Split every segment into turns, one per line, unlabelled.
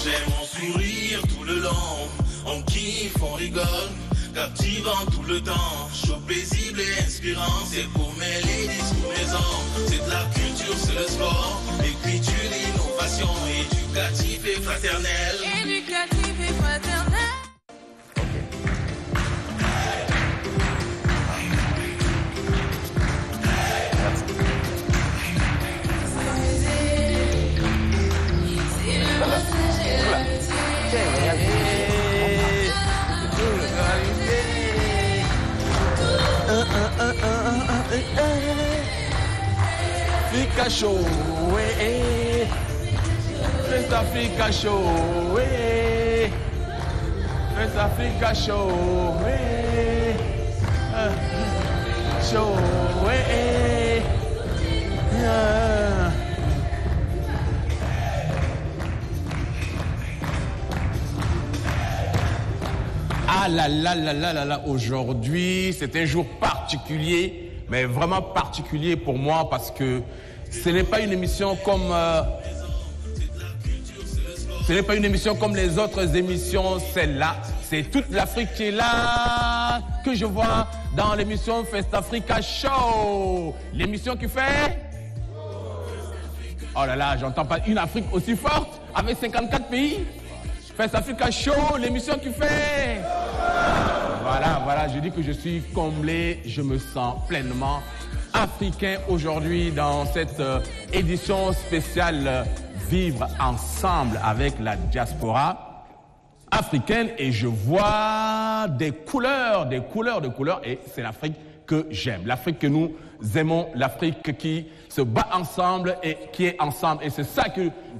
J'aime mon sourire tout le long, on kiffe, on rigole, captivant tout le temps, chaud, paisible et inspirant. C'est pour mes ladies, pour mes hommes, c'est de la culture, c'est le sport, écriture, innovation, éducatif et fraternel.
Éducatif et fraternel.
Africa Show, West Africa Show, West Africa Show, Show, Ah là là là là là là, aujourd'hui c'est un jour particulier, mais vraiment particulier pour moi parce que ce n'est pas une émission comme les autres émissions. Celle-là, c'est toute l'Afrique qui est là que je vois dans l'émission Fest Africa Show. L'émission qui fait... Oh là là, j'entends pas une Afrique aussi forte avec 54 pays. Fest Africa Show, l'émission qui fait... Voilà, je dis que je suis comblé, je me sens pleinement africain aujourd'hui dans cette édition spéciale Vivre ensemble avec la diaspora africaine et je vois des couleurs et c'est l'Afrique que j'aime, l'Afrique que nous aimons, l'Afrique qui se bat ensemble et qui est ensemble et c'est ça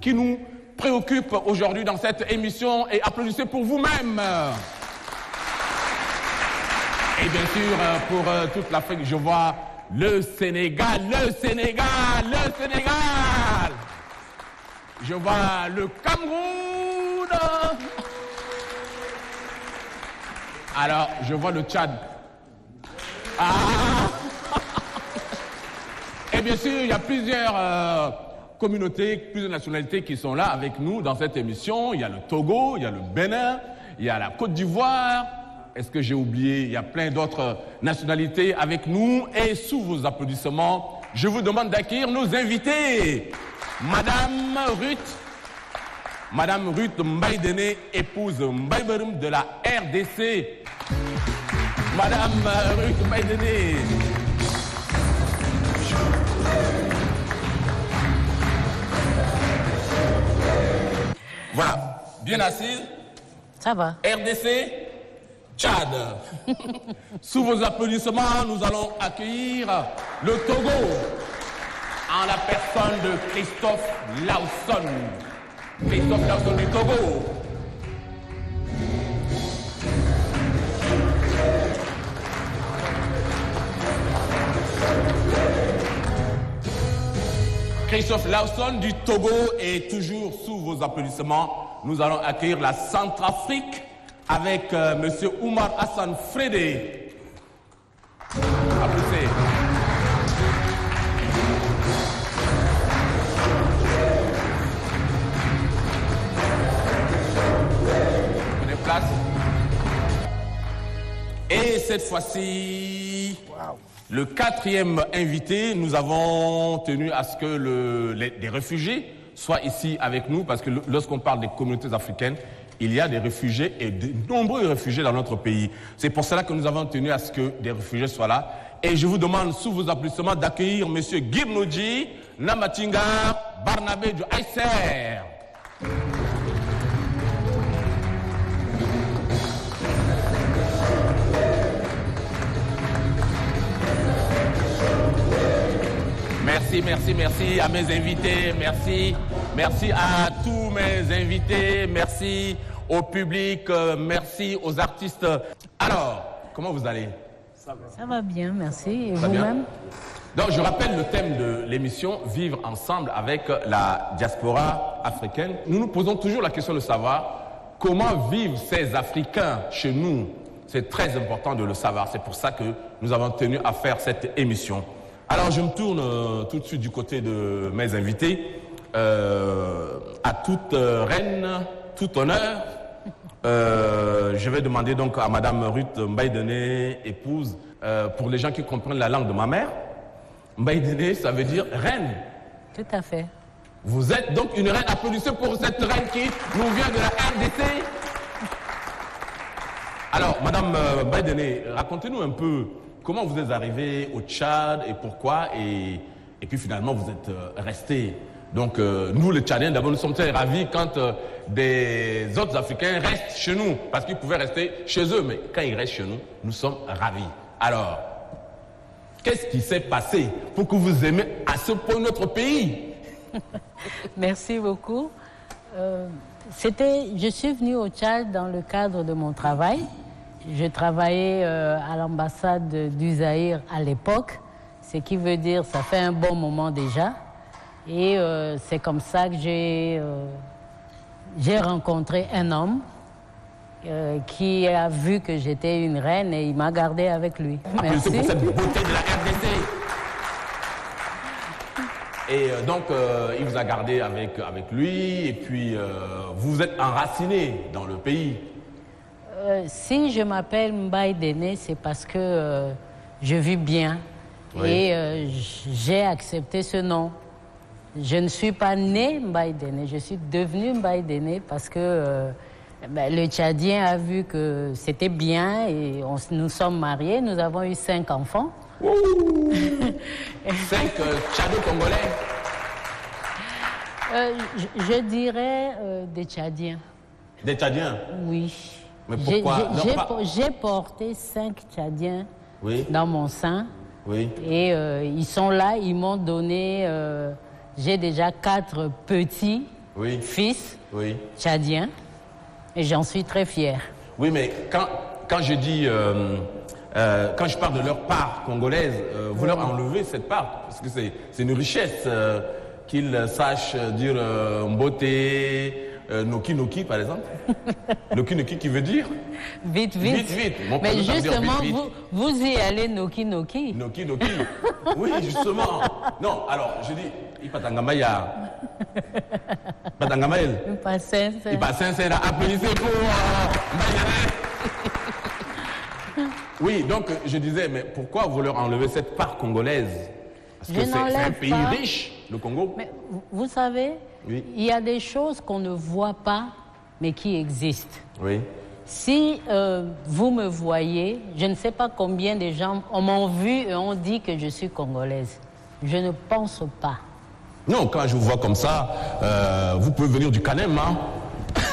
qui nous préoccupe aujourd'hui dans cette émission et applaudissez pour vous-même. Et bien sûr, pour toute l'Afrique, je vois le Sénégal. Je vois le Cameroun. Alors, je vois le Tchad. Et bien sûr, il y a plusieurs communautés, plusieurs nationalités qui sont là avec nous dans cette émission. Il y a le Togo, il y a le Bénin, il y a la Côte d'Ivoire. Est-ce que j'ai oublié? Il y a plein d'autres nationalités avec nous. Et sous vos applaudissements, je vous demande d'accueillir nos invités. Madame Ruth Mbaïdene, épouse Mbaïberum de la RDC. Madame Ruth Mbaïdene. Voilà, bien assise.
Ça va.
RDC, Tchad. Sous vos applaudissements, nous allons accueillir le Togo en la personne de Christophe Lawson. Christophe Lawson du Togo. Christophe Lawson du Togo et toujours sous vos applaudissements, nous allons accueillir la Centrafrique avec Monsieur Oumar Hassan Frédé. Applaudissez. Prenez place. Et cette fois-ci, le quatrième invité, nous avons tenu à ce que les réfugiés soient ici avec nous, parce que lorsqu'on parle des communautés africaines, il y a des réfugiés et de nombreux réfugiés dans notre pays. C'est pour cela que nous avons tenu à ce que des réfugiés soient là. Et je vous demande, sous vos applaudissements, d'accueillir M. Gibnoji Namatinga Barnabé du Aïser. Merci à mes invités, merci à tous mes invités, merci au public, merci aux artistes. Alors, comment vous allez?
Ça va bien, merci. Et vous-même?
Donc, je rappelle le thème de l'émission, Vivre ensemble avec la diaspora africaine. Nous nous posons toujours la question de savoir comment vivent ces Africains chez nous. C'est très important de le savoir, c'est pour ça que nous avons tenu à faire cette émission. Alors, je me tourne tout de suite du côté de mes invités. à toute reine, tout honneur, je vais demander donc à Madame Ruth Mbaïdene, épouse, pour les gens qui comprennent la langue de ma mère, Mbaïdene, ça veut dire reine.
Tout à fait.
Vous êtes donc une reine. Applaudissez pour cette reine qui nous vient de la RDC. Alors, Madame Mbaïdene, racontez-nous un peu comment vous êtes arrivée au Tchad et pourquoi, et puis finalement vous êtes restée. Donc, nous, les Tchadiens, d'abord, nous sommes très ravis quand des autres Africains restent chez nous, parce qu'ils pouvaient rester chez eux, mais quand ils restent chez nous, nous sommes ravis. Alors, qu'est-ce qui s'est passé pour que vous aimez à ce point notre pays?
Merci beaucoup. Je suis venue au Tchad dans le cadre de mon travail. Je travaillais à l'ambassade du Zaïre à l'époque, ce qui veut dire ça fait un bon moment déjà. Et c'est comme ça que j'ai rencontré un homme qui a vu que j'étais une reine et il m'a gardée avec lui. Merci.
Pour cette beauté de la RDC. Et donc, il vous a gardé avec lui et puis vous vous êtes enraciné dans le pays.
Si je m'appelle Mbaïdene, c'est parce que je vis bien, oui. Et j'ai accepté ce nom. Je ne suis pas née Mbaïdene, je suis devenue Mbaïdene parce que le Tchadien a vu que c'était bien et nous sommes mariés, nous avons eu 5 enfants.
5 Tchado-Congolais.
Je dirais des Tchadiens.
Des Tchadiens?
Oui.
Mais pourquoi?
J'ai porté 5 Tchadiens, oui, dans mon sein.
Oui.
Et ils sont là, ils m'ont donné... j'ai déjà 4 petits, oui, fils, oui, tchadiens. Et j'en suis très fière.
Oui, mais quand je dis... quand je parle de leur part congolaise, vous leur enlevez cette part, parce que c'est une richesse qu'ils sachent dire Mbote, Noki Noki par exemple. Noki Noki qui veut dire
vite, vite.
Vite, vite.
Mais justement, vite, vite. Vous y allez Noki Noki.
Noki Noki. Oui, justement. Non, alors je dis, Ipatangamaya. Patangamael. Ipasense. Applaudissez pour Oui, donc je disais, mais pourquoi vous leur enlevez cette part congolaise? Parce que c'est un pays riche, le Congo.
Mais vous savez, oui, il y a des choses qu'on ne voit pas, mais qui existent.
Oui.
Si vous me voyez, je ne sais pas combien de gens m'ont vu et ont dit que je suis congolaise. Je ne pense pas.
Non, quand je vous vois comme ça, vous pouvez venir du Canem, hein?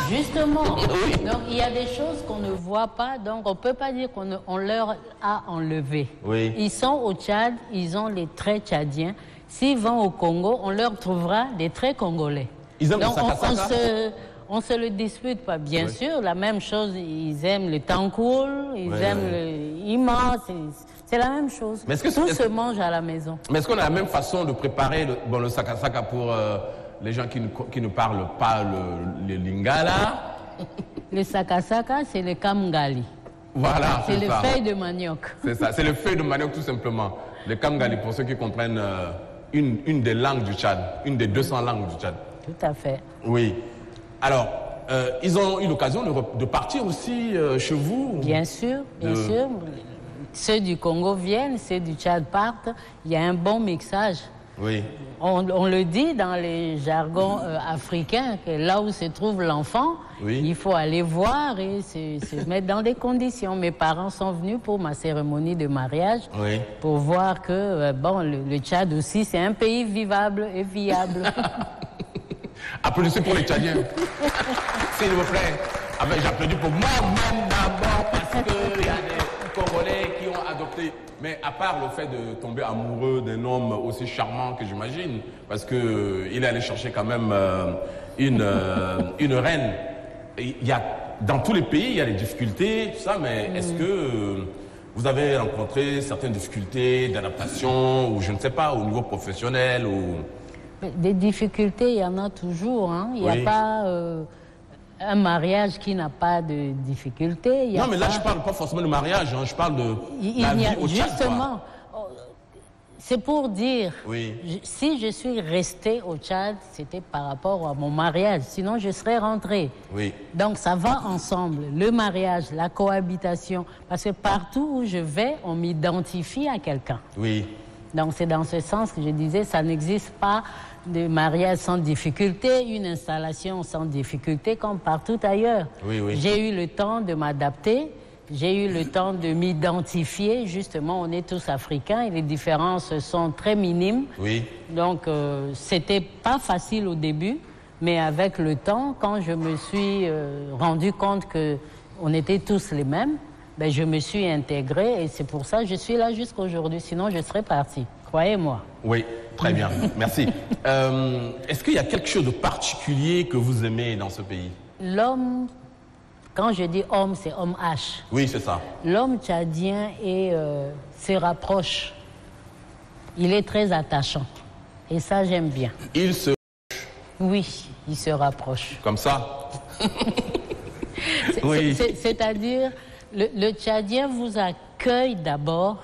Justement.
Oui.
Donc il y a des choses qu'on ne voit pas, donc on ne peut pas dire qu'on leur a enlevé.
Oui.
Ils sont au Tchad, ils ont les traits tchadiens. S'ils vont au Congo, on leur trouvera des traits congolais.
Ils aiment
donc
le
on se le dispute pas, bien sûr. La même chose, ils aiment le tankoul, ils aiment le ima, c'est la même chose. Mais tout se mange à la maison.
Mais est-ce qu'on a la même façon de préparer le sakasaka pour les gens qui ne parlent pas le lingala?
Le sakasaka, c'est le kamgali.
Voilà,
c'est le feuille de manioc.
C'est ça, c'est le feuille de manioc tout simplement. Le kamgali, pour ceux qui comprennent une des langues du Tchad, une des 200 langues du Tchad.
Tout à fait.
Oui. Alors, ils ont eu l'occasion de partir aussi chez vous?
Bien sûr, bien sûr. Ceux du Congo viennent, ceux du Tchad partent. Il y a un bon mixage.
Oui.
On le dit dans les jargons africains, que là où se trouve l'enfant, oui, il faut aller voir et se mettre dans des conditions. Mes parents sont venus pour ma cérémonie de mariage, oui, pour voir que bon, le Tchad aussi, c'est un pays vivable et viable.
Applaudissez pour les Tchadiens. S'il vous plaît. J'applaudis pour moi-même d'abord parce qu'il y a des Congolais qui ont adopté. Mais à part le fait de tomber amoureux d'un homme aussi charmant que j'imagine, parce qu'il est allé chercher quand même une reine. Dans tous les pays, il y a des difficultés, tout ça, mais est-ce que vous avez rencontré certaines difficultés d'adaptation, ou je ne sais pas, au niveau professionnel ou...
Des difficultés, il y en a toujours. Hein. Il n'y a pas un mariage qui n'a pas de difficultés.
Non, mais là, je ne parle pas forcément de mariage, hein. Je parle de la vie au Tchad.
Justement, C'est pour dire,
oui.
Si je suis restée au Tchad, c'était par rapport à mon mariage, sinon je serais rentrée.
Oui.
Donc ça va ensemble, le mariage, la cohabitation, parce que partout où je vais, on m'identifie à quelqu'un.
Oui.
Donc c'est dans ce sens que je disais, ça n'existe pas de mariage sans difficulté, une installation sans difficulté comme partout ailleurs.
Oui, oui.
J'ai eu le temps de m'adapter. J'ai eu le temps de m'identifier. Justement, on est tous africains et les différences sont très minimes.
Oui.
Donc, c'était pas facile au début, mais avec le temps, quand je me suis rendu compte qu'on était tous les mêmes, ben, je me suis intégrée et c'est pour ça que je suis là jusqu'à aujourd'hui. Sinon, je serais partie. Croyez-moi.
Oui, très bien. Merci. Est-ce qu'il y a quelque chose de particulier que vous aimez dans ce pays?
L'homme... Quand je dis homme, c'est homme H.
Oui, c'est ça.
L'homme tchadien se rapproche. Il est très attachant. Et ça, j'aime bien.
Il se...
Oui, il se rapproche.
Comme ça? Oui.
C'est-à-dire, le Tchadien vous accueille d'abord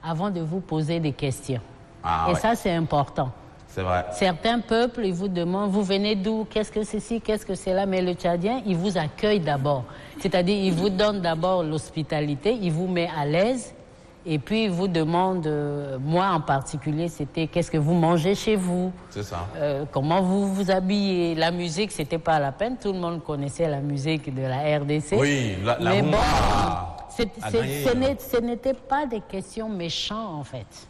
avant de vous poser des questions.
Ah,
et
ouais.
ça, c'est important.
C'est vrai.
Certains peuples, ils vous demandent, vous venez d'où? Qu'est-ce que c'est ci? Qu'est-ce que c'est là? Mais le Tchadien, il vous accueille d'abord. C'est-à-dire, il vous donne d'abord l'hospitalité, il vous met à l'aise, et puis il vous demande, moi en particulier, c'était qu'est-ce que vous mangez chez vous?
C'est ça.
Comment vous vous habillez? La musique, c'était pas la peine, tout le monde connaissait la musique de la RDC.
Oui, la
mais
rumba
bon,
a gagné.
ce n'était pas des questions méchantes, en fait.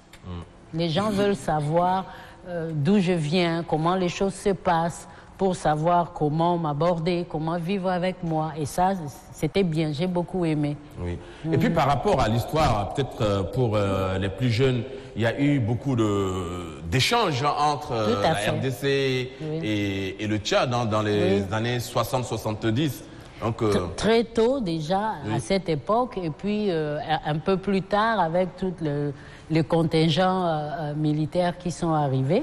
Les gens veulent savoir d'où je viens, comment les choses se passent, pour savoir comment m'aborder, comment vivre avec moi. Et ça, c'était bien, j'ai beaucoup aimé.
Oui. Et puis par rapport à l'histoire, peut-être pour les plus jeunes, il y a eu beaucoup d'échanges entre la RDC et le Tchad dans les années 60-70. Donc,
très tôt déjà, à cette époque, et puis un peu plus tard avec tout les contingents militaires qui sont arrivés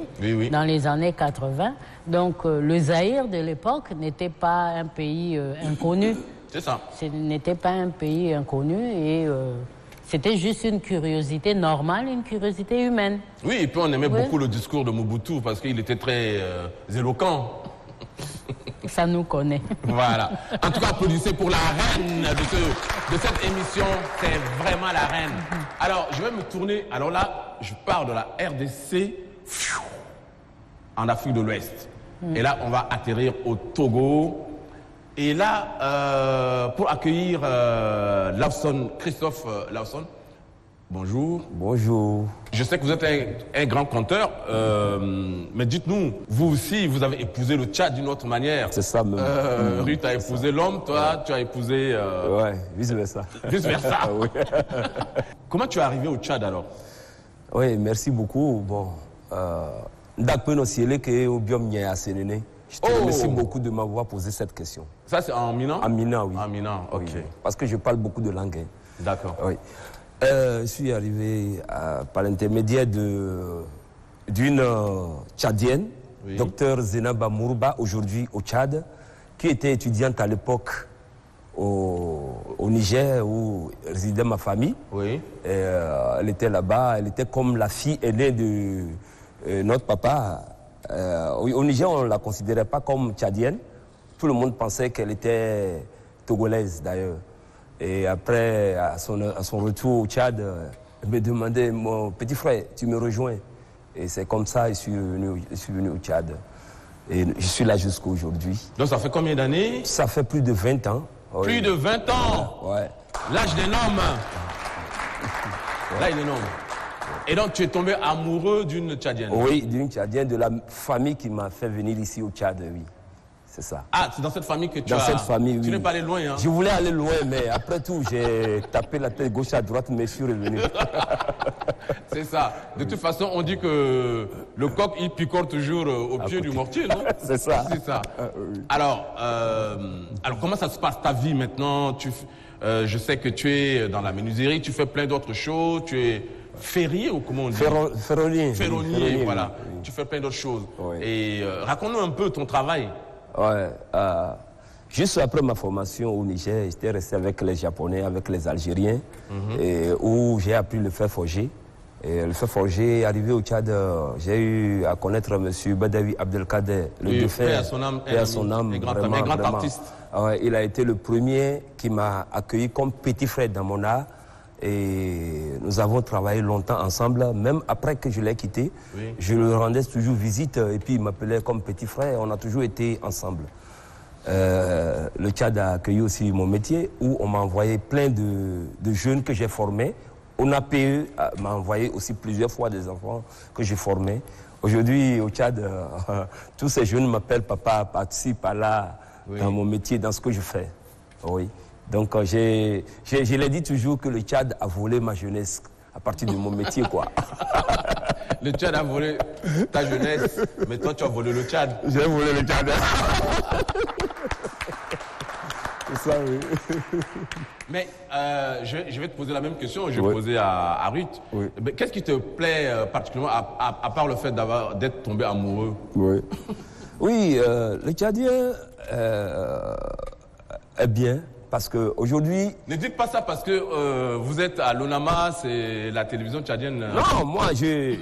dans les années 80. Donc le Zaïre de l'époque n'était pas un pays inconnu.
C'est ça.
Ce n'était pas un pays inconnu et c'était juste une curiosité normale, une curiosité humaine.
Oui, et puis on aimait beaucoup le discours de Mobutu parce qu'il était très éloquent.
Ça nous connaît.
Voilà. En tout cas, applaudissez pour la reine de cette émission. C'est vraiment la reine. Alors, je vais me tourner. Alors là, je pars de la RDC en Afrique de l'Ouest. Et là, on va atterrir au Togo. Et là, pour accueillir Lawson, Christophe Lawson. Bonjour.
Bonjour.
Je sais que vous êtes un grand conteur, mais dites-nous, vous aussi, vous avez épousé le Tchad d'une autre manière.
C'est ça même.
Ruth a épousé l'homme, toi, tu as épousé...
Ouais, vice-versa.
Vice-versa.
Oui.
Comment tu es arrivé au Tchad alors?
Oui, merci beaucoup. Bon, je te remercie beaucoup de m'avoir posé cette question.
Ça, c'est en Minan?
En Minan, oui.
En Minan, ok.
Oui, parce que je parle beaucoup de langues. Hein.
D'accord.
Oui. Je suis arrivé par l'intermédiaire d'une Tchadienne, docteur Zenaba Mourba, aujourd'hui au Tchad, qui était étudiante à l'époque au Niger, où résidait ma famille.
Oui.
Elle était là-bas, elle était comme la fille aînée de notre papa. Au Niger, on ne la considérait pas comme tchadienne. Tout le monde pensait qu'elle était togolaise d'ailleurs. Et après, à son retour au Tchad, elle me demandait, mon petit frère, tu me rejoins? Et c'est comme ça que je suis venu au Tchad. Et je suis là jusqu'à aujourd'hui.
Donc ça fait combien d'années?
Ça fait plus de 20 ans. Oui.
Plus de 20 ans?
Ouais.
L'âge des hommes. Là, il est homme. Et donc, tu es tombé amoureux d'une Tchadienne?
Oui, d'une Tchadienne, de la famille qui m'a fait venir ici au Tchad, oui. C'est ça.
Ah, c'est dans cette famille que tu
as... Dans cette famille, oui.
Tu n'es pas allé loin, hein?
Je voulais aller loin, mais après tout, j'ai tapé la tête gauche à droite, mais je suis revenu.
C'est ça. De toute façon, on dit que le coq, il picore toujours au pied du mortier, non?
C'est ça.
C'est ça.
Oui.
Alors, comment ça se passe ta vie maintenant? Je sais que tu es dans la menuiserie, tu fais plein d'autres choses, tu es ferrier ou comment on dit?
Ferronnier.
Ferronnier, voilà. Oui. Tu fais plein d'autres choses. Oui. Et raconte-nous un peu ton travail.
Ouais, juste après ma formation au Niger, j'étais resté avec les Japonais, avec les Algériens, et où j'ai appris le fer forger. Et le fait forger, arrivé au Tchad, j'ai eu à connaître M. Badawi Abdelkader, le défunt.
Paix à son âme,
un
grand artiste.
Ouais, il a été le premier qui m'a accueilli comme petit frère dans mon art. Et nous avons travaillé longtemps ensemble, même après que je l'ai quitté. Oui. Je le rendais toujours visite et puis il m'appelait comme petit frère. On a toujours été ensemble. Le Tchad a accueilli aussi mon métier où on m'a envoyé plein de jeunes que j'ai formés. ONAPE m'a envoyé aussi plusieurs fois des enfants que j'ai formés. Aujourd'hui, au Tchad, tous ces jeunes m'appellent papa, par-ci, par-là, dans mon métier, dans ce que je fais. Oui. Donc, je l'ai dit toujours que le Tchad a volé ma jeunesse à partir de mon métier, quoi.
Le Tchad a volé ta jeunesse, mais toi, tu as volé le Tchad.
J'ai volé le Tchad. C'est ça, oui.
Mais je vais te poser la même question, je vais poser à Ruth. Oui. Qu'est-ce qui te plaît particulièrement, à part le fait d'être tombé amoureux? Oui,
oui le Tchadien est bien. Parce qu'aujourd'hui...
Ne dites pas ça parce que vous êtes à l'ONAMA, c'est la télévision tchadienne.
Non, moi,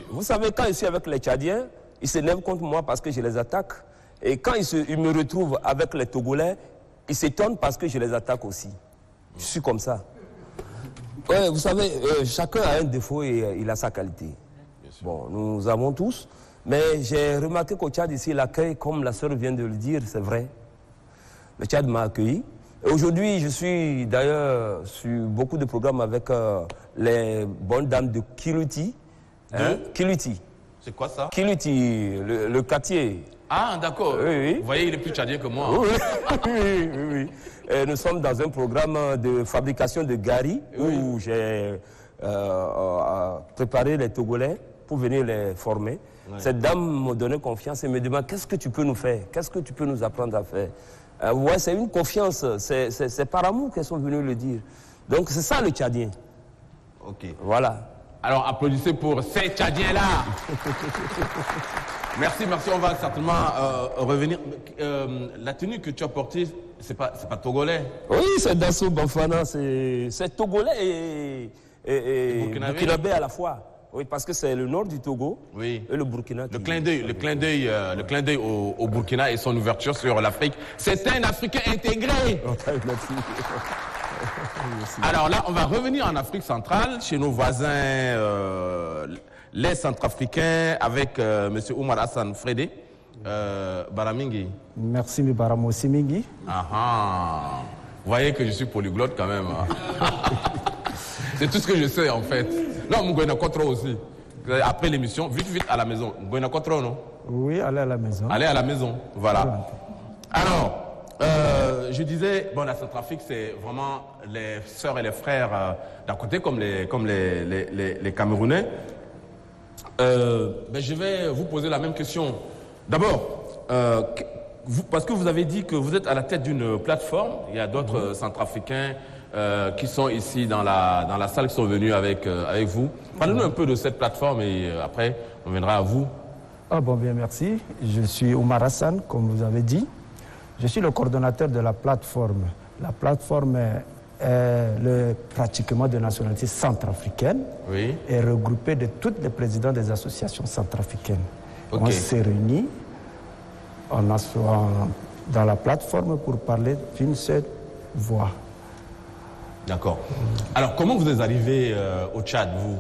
vous savez, quand je suis avec les Tchadiens, ils s'énervent contre moi parce que je les attaque. Et quand ils me retrouvent avec les Togolais, ils s'étonnent parce que je les attaque aussi. Je suis comme ça. Ouais, vous savez, chacun a un défaut et il a sa qualité. Bon, nous avons tous. Mais j'ai remarqué qu'au Tchad, ici, l'accueil, comme la sœur vient de le dire, c'est vrai. Le Tchad m'a accueilli. Aujourd'hui, je suis d'ailleurs sur beaucoup de programmes avec les bonnes dames de Kiluti. Kiluti.
C'est quoi ça?
Kiluti, le quartier.
Ah, d'accord.
Oui, oui.
Vous voyez, il est plus tchadien que moi.
Hein. Oui. Et nous sommes dans un programme de fabrication de gari où j'ai préparé les Togolais pour venir les former. Ouais. Cette dame m'a donné confiance et me demande qu'est-ce que tu peux nous faire? Qu'est-ce que tu peux nous apprendre à faire? Ouais, c'est une confiance, c'est par amour qu'elles sont venues le dire. Donc c'est ça le Tchadien.
Ok.
Voilà.
Alors applaudissez pour ces Tchadiens-là. Merci, on va certainement revenir. La tenue que tu as portée, c'est pas togolais?
Oui, c'est Dasso Bafana, c'est togolais et burkinabé à la fois. Oui, parce que c'est le nord du Togo et le Burkina.
Le clin d'œil au Burkina et son ouverture sur l'Afrique. C'est un Africain intégré.
Merci.
Alors là, on va revenir en Afrique centrale, chez nos voisins, les Centrafricains, avec M. Oumar Hassan Fredé. Baramingi.
Merci, M. Baramosi Mingi.
Vous voyez que je suis polyglotte quand même. C'est tout ce que je sais en fait. Non, Mgoïna Kotro aussi. Après l'émission, vite à la maison. Mgoïna Kotro, non?
Oui, allez à la maison.
Allez à la maison, voilà. Alors, je disais, bon, la Centrafrique, c'est vraiment les sœurs et les frères d'un côté, comme les Camerounais. Je vais vous poser la même question. D'abord, parce que vous avez dit que vous êtes à la tête d'une plateforme, il y a d'autres Centrafricains qui sont ici dans la salle, qui sont venus avec vous. Parlez-nous un peu de cette plateforme et après, on viendra à vous.
Ah bon, bien, merci. Je suis Oumar Hassan, comme vous avez dit. Je suis le coordonnateur de la plateforme. La plateforme est pratiquement de nationalité centrafricaine et regroupée de tous les présidents des associations centrafricaines. Okay. On s'est réunis dans la plateforme pour parler d'une seule voix.
D'accord. Alors, comment vous êtes arrivé au Tchad, vous?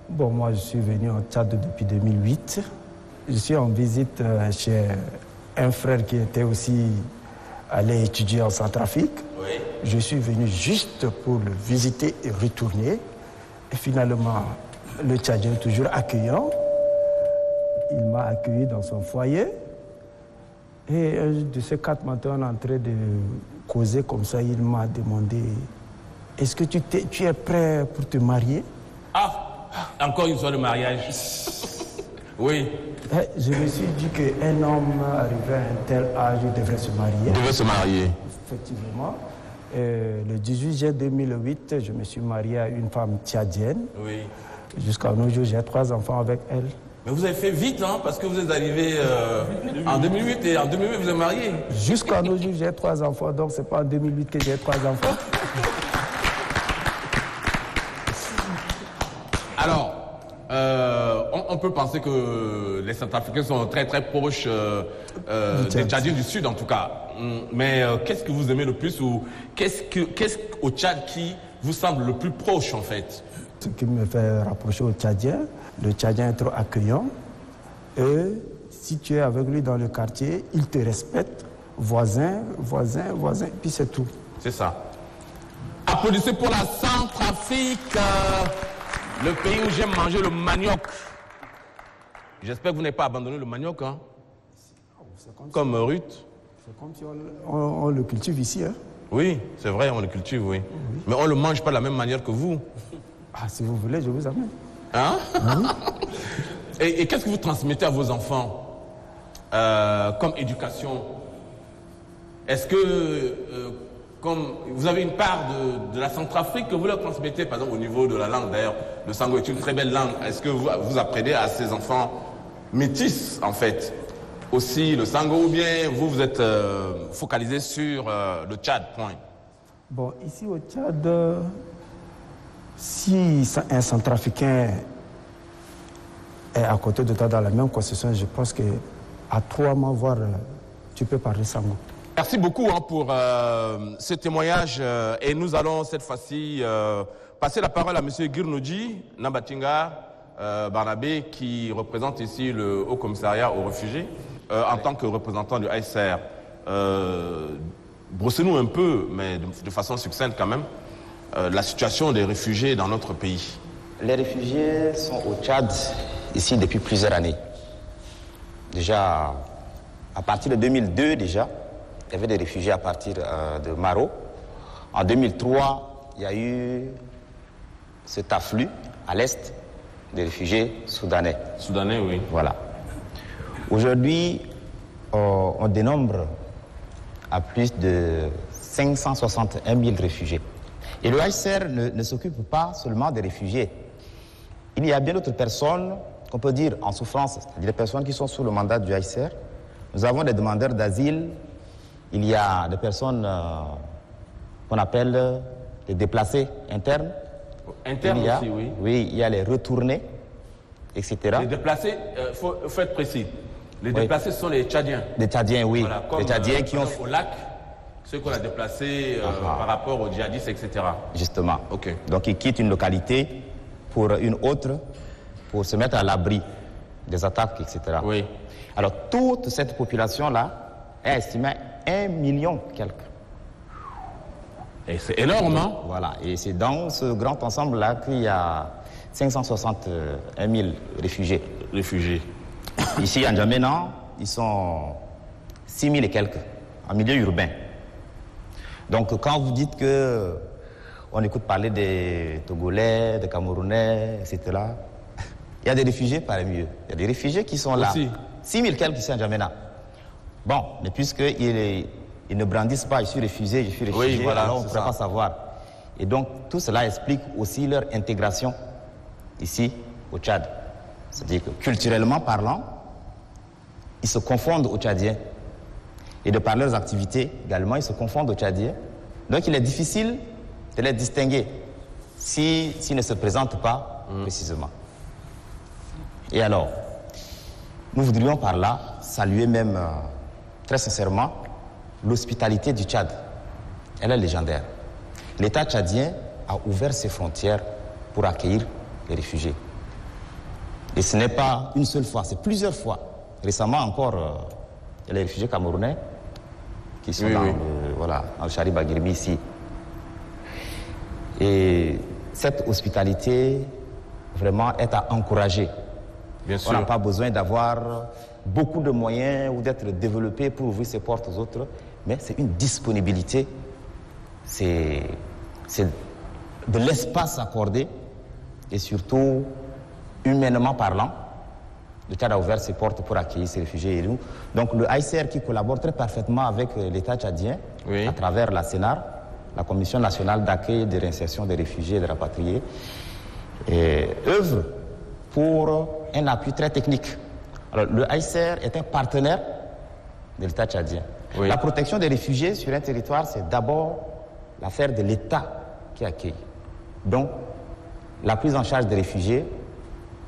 Bon, moi, je suis venu au Tchad depuis 2008. Je suis en visite chez un frère qui était aussi allé étudier en Centrafrique. Oui. Je suis venu juste pour le visiter et retourner. Et finalement, le Tchadien est toujours accueillant. Il m'a accueilli dans son foyer. Et de ces 4 matins, on est en train de causer comme ça. Il m'a demandé, est-ce que tu es prêt pour te marier?
Ah, encore une histoire de mariage. Oui.
Je me suis dit qu'un homme arrivé à un tel âge devrait se marier.
Il devait se marier.
Effectivement. Le 18 juillet 2008, je me suis marié à une femme tchadienne. Oui. Jusqu'à nos jours, j'ai 3 enfants avec elle.
Mais vous avez fait vite, hein, parce que vous êtes arrivé en 2008 et en 2008, vous êtes marié.
Jusqu'à nos jours, j'ai 3 enfants, donc c'est pas en 2008 que j'ai 3 enfants.
Alors, on peut penser que les Centrafricains sont très très proches des Tchadiens du Sud en tout cas. Mais qu'est-ce que vous aimez le plus ou qu'est-ce au Tchad qui vous semble le plus proche en fait?
Ce qui me fait rapprocher au Tchadien, le Tchadien est trop accueillant. Et si tu es avec lui dans le quartier, il te respecte, voisin, puis c'est tout.
C'est ça. Applaudissez pour la Centrafrique, le pays où j'aime manger le manioc. J'espère que vous n'avez pas abandonné le manioc, hein? Comme Ruth.
C'est comme si on le cultive ici, hein?
Oui, c'est vrai, on le cultive, oui. Mais on ne le mange pas de la même manière que vous.
Ah, si vous voulez, je vous amène.
Hein? Et qu'est-ce que vous transmettez à vos enfants comme éducation? Est-ce que, comme vous avez une part de la Centrafrique que vous leur transmettez, par exemple au niveau de la langue, d'ailleurs, le sango est une très belle langue, est-ce que vous apprenez à ces enfants métis, en fait, aussi le sango, ou bien vous êtes focalisé sur le Tchad, point?
Bon, ici au Tchad, si un Centrafricain est à côté de toi dans la même concession, je pense qu'à 3 mois, voire, tu peux parler sango.
Merci beaucoup pour ce témoignage et nous allons cette fois-ci passer la parole à M. Girnoudji Nambatinga Barnabé qui représente ici le Haut Commissariat aux réfugiés en tant que représentant du HCR. Brossez-nous un peu, mais de façon succincte quand même, la situation des réfugiés dans notre pays.
Les réfugiés sont au Tchad ici depuis plusieurs années. Déjà, à partir de 2002 déjà, il y avait des réfugiés à partir de Maro. En 2003, il y a eu cet afflux à l'est des réfugiés soudanais.
Soudanais, oui.
Voilà. Aujourd'hui, on dénombre à plus de 561 000 réfugiés. Et le HCR ne s'occupe pas seulement des réfugiés. Il y a bien d'autres personnes qu'on peut dire en souffrance, c'est-à-dire des personnes qui sont sous le mandat du HCR. Nous avons des demandeurs d'asile. Il y a des personnes qu'on appelle les déplacés internes.
Internes aussi, oui.
Oui, il y a les retournés, etc.
Les déplacés, faut être précis. Les déplacés, ce sont les Tchadiens.
Les Tchadiens, oui.
Voilà, comme,
les Tchadiens qui ont...
Au lac, ceux qu'on a déplacés par rapport aux djihadistes, etc.
Justement.
Ok.
Donc ils quittent une localité pour une autre, pour se mettre à l'abri des attaques, etc.
Oui.
Alors toute cette population-là est estimée à 1 million quelque.
Et c'est énorme, hein?
Voilà. Et c'est dans ce grand ensemble-là qu'il y a 561 000 réfugiés.
Réfugiés.
Ici, à N'Djamena, ils sont 6 000 et quelques, en milieu urbain. Donc, quand vous dites qu'on écoute parler des Togolais, des Camerounais, etc., il y a des réfugiés parmi eux. Il y a des réfugiés qui sont là.
Aussi.
6 000 quelques ici à N'Djamena. Bon, mais puisqu'ils ne brandissent pas, je suis réfugié,
oui, voilà,
alors on ne pourrait pas savoir. Et donc, tout cela explique aussi leur intégration ici, au Tchad. C'est-à-dire que culturellement parlant, ils se confondent aux Tchadiens. Et de par leurs activités également, ils se confondent aux Tchadiens. Donc il est difficile de les distinguer s'ils ne se présentent pas précisément. Et alors, nous voudrions par là saluer même très sincèrement l'hospitalité du Tchad. Elle est légendaire. L'État tchadien a ouvert ses frontières pour accueillir les réfugiés. Et ce n'est pas une seule fois, c'est plusieurs fois. Récemment encore, il y a les réfugiés camerounais qui sont dans le Chari Bagirmi ici. Et cette hospitalité, vraiment, est à encourager.
Bien sûr.
On n'a pas besoin d'avoir beaucoup de moyens ou d'être développé pour ouvrir ses portes aux autres, mais c'est une disponibilité, c'est de l'espace accordé et surtout, humainement parlant, le Tchad a ouvert ses portes pour accueillir ces réfugiés et nous. Donc le HCR qui collabore très parfaitement avec l'État tchadien, à travers la CNAR, la Commission nationale d'accueil et de réinsertion des réfugiés et des rapatriés, œuvre pour un appui très technique. Alors le HCR est un partenaire de l'État tchadien. Oui. La protection des réfugiés sur un territoire, c'est d'abord l'affaire de l'État qui accueille. Donc la prise en charge des réfugiés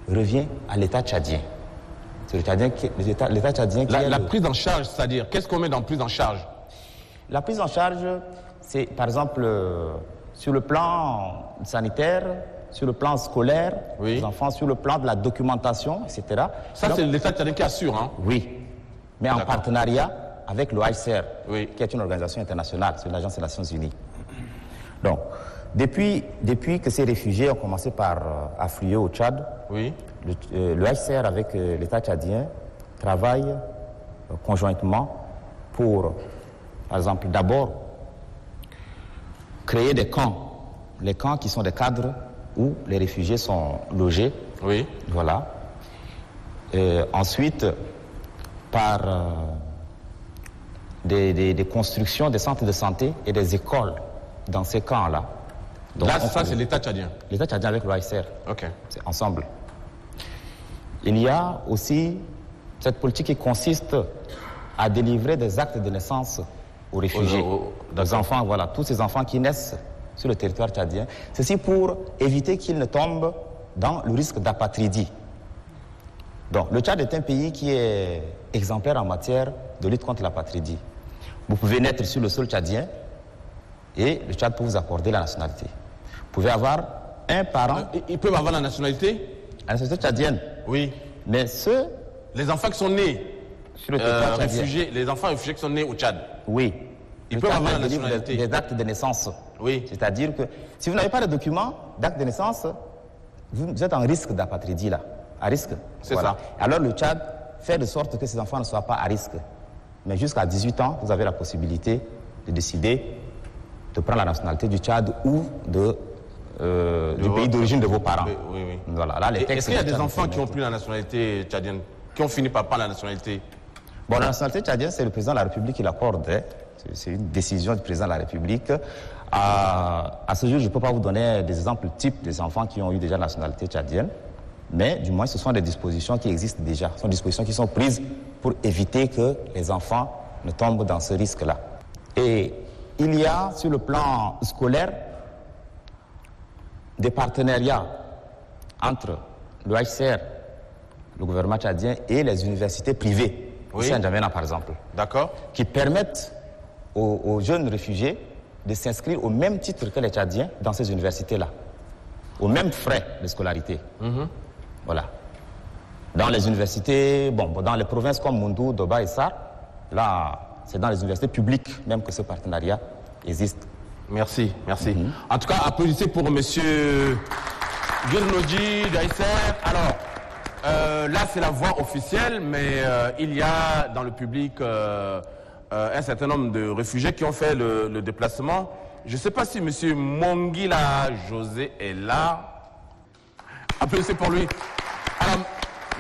revient à l'État tchadien. C'est l'État tchadien qui
La prise en charge, c'est-à-dire, qu'est-ce qu'on met dans prise en charge?
La prise en charge, c'est par exemple sur le plan sanitaire, sur le plan scolaire, les enfants, sur le plan de la documentation, etc.
Ça, c'est l'État tchadien qui assure, hein?
Oui, mais en partenariat avec le HCR, qui est une organisation internationale, c'est l'Agence des Nations Unies. Donc, depuis que ces réfugiés ont commencé par affluer au Tchad, le HCR avec l'État tchadien travaille conjointement pour, par exemple, d'abord créer des camps. Les camps qui sont des cadres où les réfugiés sont logés.
Oui.
Voilà. Ensuite, par des constructions des centres de santé et des écoles dans ces camps-là. Donc,
là, ça, c'est l'État tchadien.
L'État tchadien avec le HCR.
OK. C'est
ensemble. Il y a aussi cette politique qui consiste à délivrer des actes de naissance aux réfugiés, aux enfants, voilà, tous ces enfants qui naissent sur le territoire tchadien. Ceci pour éviter qu'ils ne tombent dans le risque d'apatridie. Donc, le Tchad est un pays qui est exemplaire en matière de lutte contre l'apatridie. Vous pouvez naître sur le sol tchadien et le Tchad peut vous accorder la nationalité. Vous pouvez avoir un parent...
Ils peuvent avoir la nationalité?
La nationalité tchadienne.
Oui.
Mais ceux...
Les enfants qui sont nés
sur le territoire
réfugiés, les enfants réfugiés qui sont nés au Tchad.
Oui.
Ils peuvent avoir la nationalité.
Des actes de naissance.
Oui.
C'est-à-dire que si vous n'avez pas de documents d'acte de naissance, vous êtes en risque d'apatridie là. À risque.
C'est ça.
Alors le Tchad fait de sorte que ces enfants ne soient pas à risque. Mais jusqu'à 18 ans, vous avez la possibilité de décider de prendre la nationalité du Tchad ou du pays d'origine de vos parents.
Oui, oui.
Voilà. Là,
est-ce qu'il y a des enfants qui ont pris la nationalité tchadienne, qui ont fini par prendre la nationalité?
Bon, la nationalité tchadienne, c'est le président de la République qui l'accorde. C'est une décision du président de la République. À ce jour, je ne peux pas vous donner des exemples types des enfants qui ont eu déjà la nationalité tchadienne, mais du moins, ce sont des dispositions qui existent déjà. Ce sont des dispositions qui sont prises pour éviter que les enfants ne tombent dans ce risque-là. Et il y a, sur le plan scolaire, des partenariats entre le HCR, le gouvernement tchadien, et les universités privées, ici à N'Djamena par exemple, qui permettent aux jeunes réfugiés de s'inscrire au même titre que les Tchadiens dans ces universités-là, aux mêmes frais de scolarité. Voilà. Dans les universités, dans les provinces comme Moundou, Doba et Sar, là, c'est dans les universités publiques même que ce partenariat existe.
Merci, merci. En tout cas, applaudissez pour M. Guirnoji d'Aïsser. Alors, là, c'est la voix officielle, mais il y a dans le public un certain nombre de réfugiés qui ont fait le déplacement. Je ne sais pas si M. Mongila José est là. Applaudissez pour lui. Alors,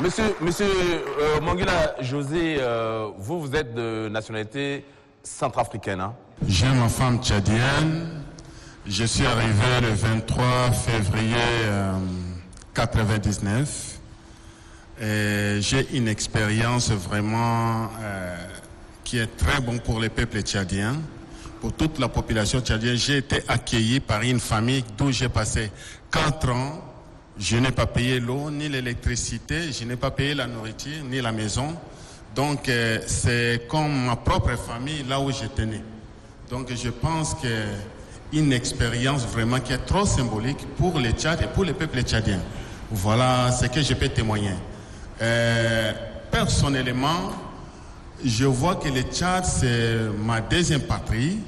Monsieur Mongila José, vous êtes de nationalité centrafricaine, hein?
J'ai ma femme tchadienne. Je suis arrivé le 23 février 1999. J'ai une expérience vraiment qui est très bonne pour les peuples tchadiens, pour toute la population tchadienne. J'ai été accueilli par une famille d'où j'ai passé 4 ans. Je n'ai pas payé l'eau, ni l'électricité, je n'ai pas payé la nourriture, ni la maison. Donc, c'est comme ma propre famille, là où j'étais né. Donc, je pense qu'une expérience vraiment qui est trop symbolique pour les Tchad et pour les peuples tchadiens. Voilà ce que je peux témoigner. Personnellement, je vois que le Tchad, c'est ma deuxième patrie.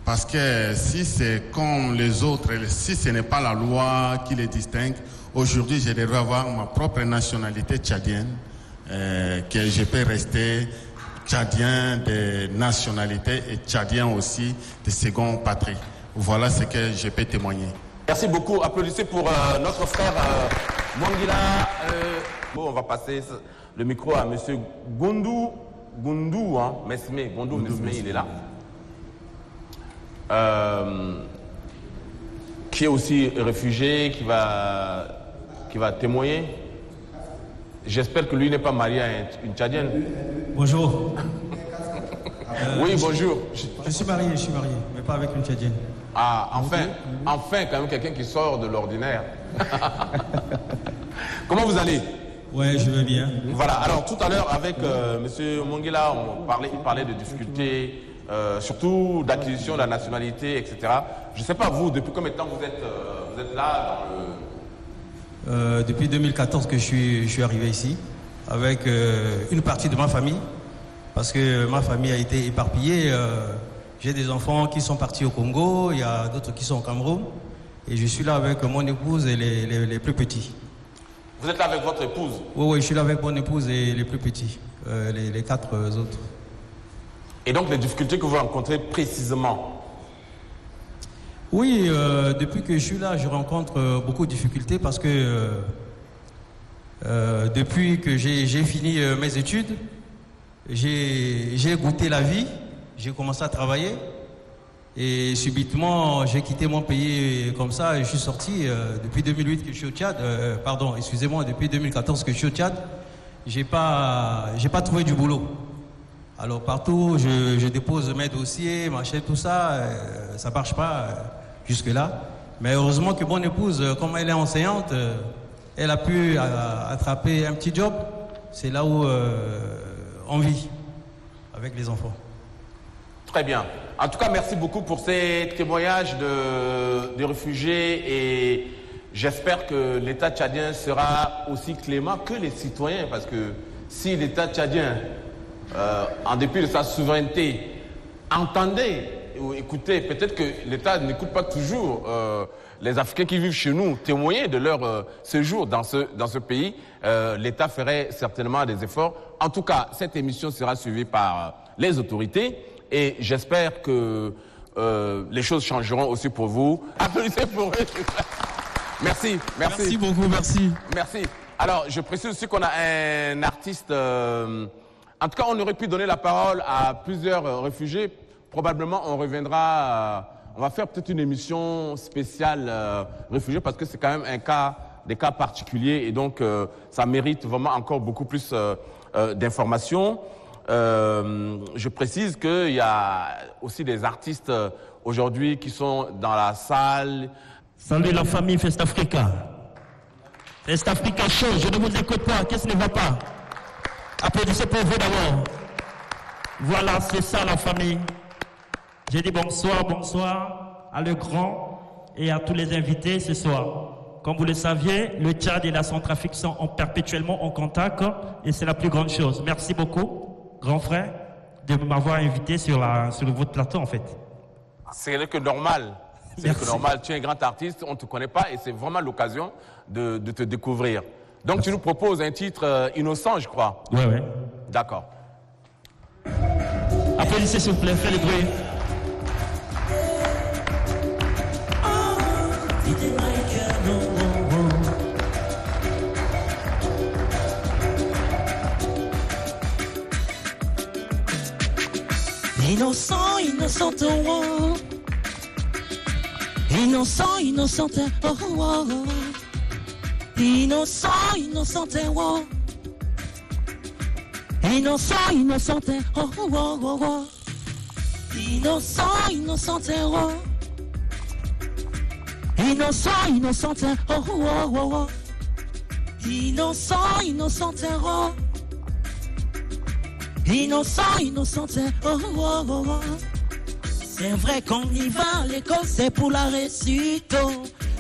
Parce que si c'est comme les autres, si ce n'est pas la loi qui les distingue, aujourd'hui, je devrais avoir ma propre nationalité tchadienne, que je peux rester tchadien de nationalité et tchadien aussi de seconde patrie. Voilà ce que je peux témoigner.
Merci beaucoup. Applaudissez pour notre frère Mongila. On va passer le micro à M. Goundou Mesme. Goundou Mesme, il est là. Qui est aussi réfugié, qui va témoigner. J'espère que lui n'est pas marié à une Tchadienne.
Bonjour.
Oui, bonjour.
Je suis marié, mais pas avec une Tchadienne.
Ah, enfin, quand même quelqu'un qui sort de l'ordinaire. Comment vous allez?
Ouais, je vais bien.
Voilà, alors tout à l'heure avec M. Monguela, il parlait de difficultés, surtout d'acquisition de la nationalité, etc. Je ne sais pas, vous, depuis combien de temps vous êtes là dans le...
Depuis 2014 que je suis arrivé ici, avec une partie de ma famille, parce que ma famille a été éparpillée. J'ai des enfants qui sont partis au Congo, il y a d'autres qui sont au Cameroun, et je suis là avec mon épouse et les plus petits.
Vous êtes là avec votre épouse?
Oui, je suis là avec mon épouse et les plus petits, les 4 autres.
Et donc les difficultés que vous rencontrez précisément?
Oui, depuis que je suis là, je rencontre beaucoup de difficultés parce que depuis que j'ai fini mes études, j'ai goûté la vie, j'ai commencé à travailler et subitement j'ai quitté mon pays comme ça et je suis sorti depuis 2008 que je suis au Tchad, depuis 2014 que je suis au Tchad, j'ai pas trouvé du boulot. Alors partout je dépose mes dossiers, machin, tout ça, ça marche pas jusque là. Mais heureusement que mon épouse, comme elle est enseignante, elle a pu attraper un petit job. C'est là où on vit avec les enfants.
Très bien. En tout cas, merci beaucoup pour ces témoignages de réfugiés et j'espère que l'État tchadien sera aussi clément que les citoyens parce que si l'État tchadien, en dépit de sa souveraineté, entendait ou écoutait, peut-être que l'État n'écoute pas toujours les Africains qui vivent chez nous, témoigner de leur séjour dans ce pays, l'État ferait certainement des efforts. En tout cas, cette émission sera suivie par les autorités. Et j'espère que les choses changeront aussi pour vous. Applaudissez pour eux. Merci.
Merci beaucoup, merci.
Merci. Alors, je précise aussi qu'on a un artiste... en tout cas, on aurait pu donner la parole à plusieurs réfugiés. Probablement, on reviendra... on va faire peut-être une émission spéciale réfugiés parce que c'est quand même des cas particuliers. Et donc, ça mérite vraiment encore beaucoup plus d'informations. Je précise qu'il y a aussi des artistes aujourd'hui qui sont dans la salle.
Salut la famille Fest Africa. Fest Africa Show, je ne vous écoute pas, qu'est-ce qui ne va pas? Applaudissez pour vous d'abord. Voilà, c'est ça la famille. J'ai dit bonsoir à le grand et à tous les invités ce soir. Comme vous le saviez, le Tchad et la Centrafrique sont perpétuellement en contact et c'est la plus grande chose. Merci beaucoup. Grand frère, de m'avoir invité sur votre plateau, en fait.
C'est que normal. C'est que normal. Tu es un grand artiste, on ne te connaît pas et c'est vraiment l'occasion de te découvrir. Donc, merci. Tu nous proposes un titre innocent, je crois.
Oui.
D'accord.
Applaudissez, s'il vous plaît, faites le bruit.
Innocent, innocente, oh. Innocent, innocente, oh, oh, oh. Innocent, innocente, oh. Innocent, innocente, oh, oh, oh, oh. Innocent, innocente, oh. Innocent, innocente, oh, oh, oh, oh. Innocent, innocente, oh. Innocent, innocente, oh, oh, oh, oh. C'est vrai qu'on y va à l'école, c'est pour la réussite. Oh.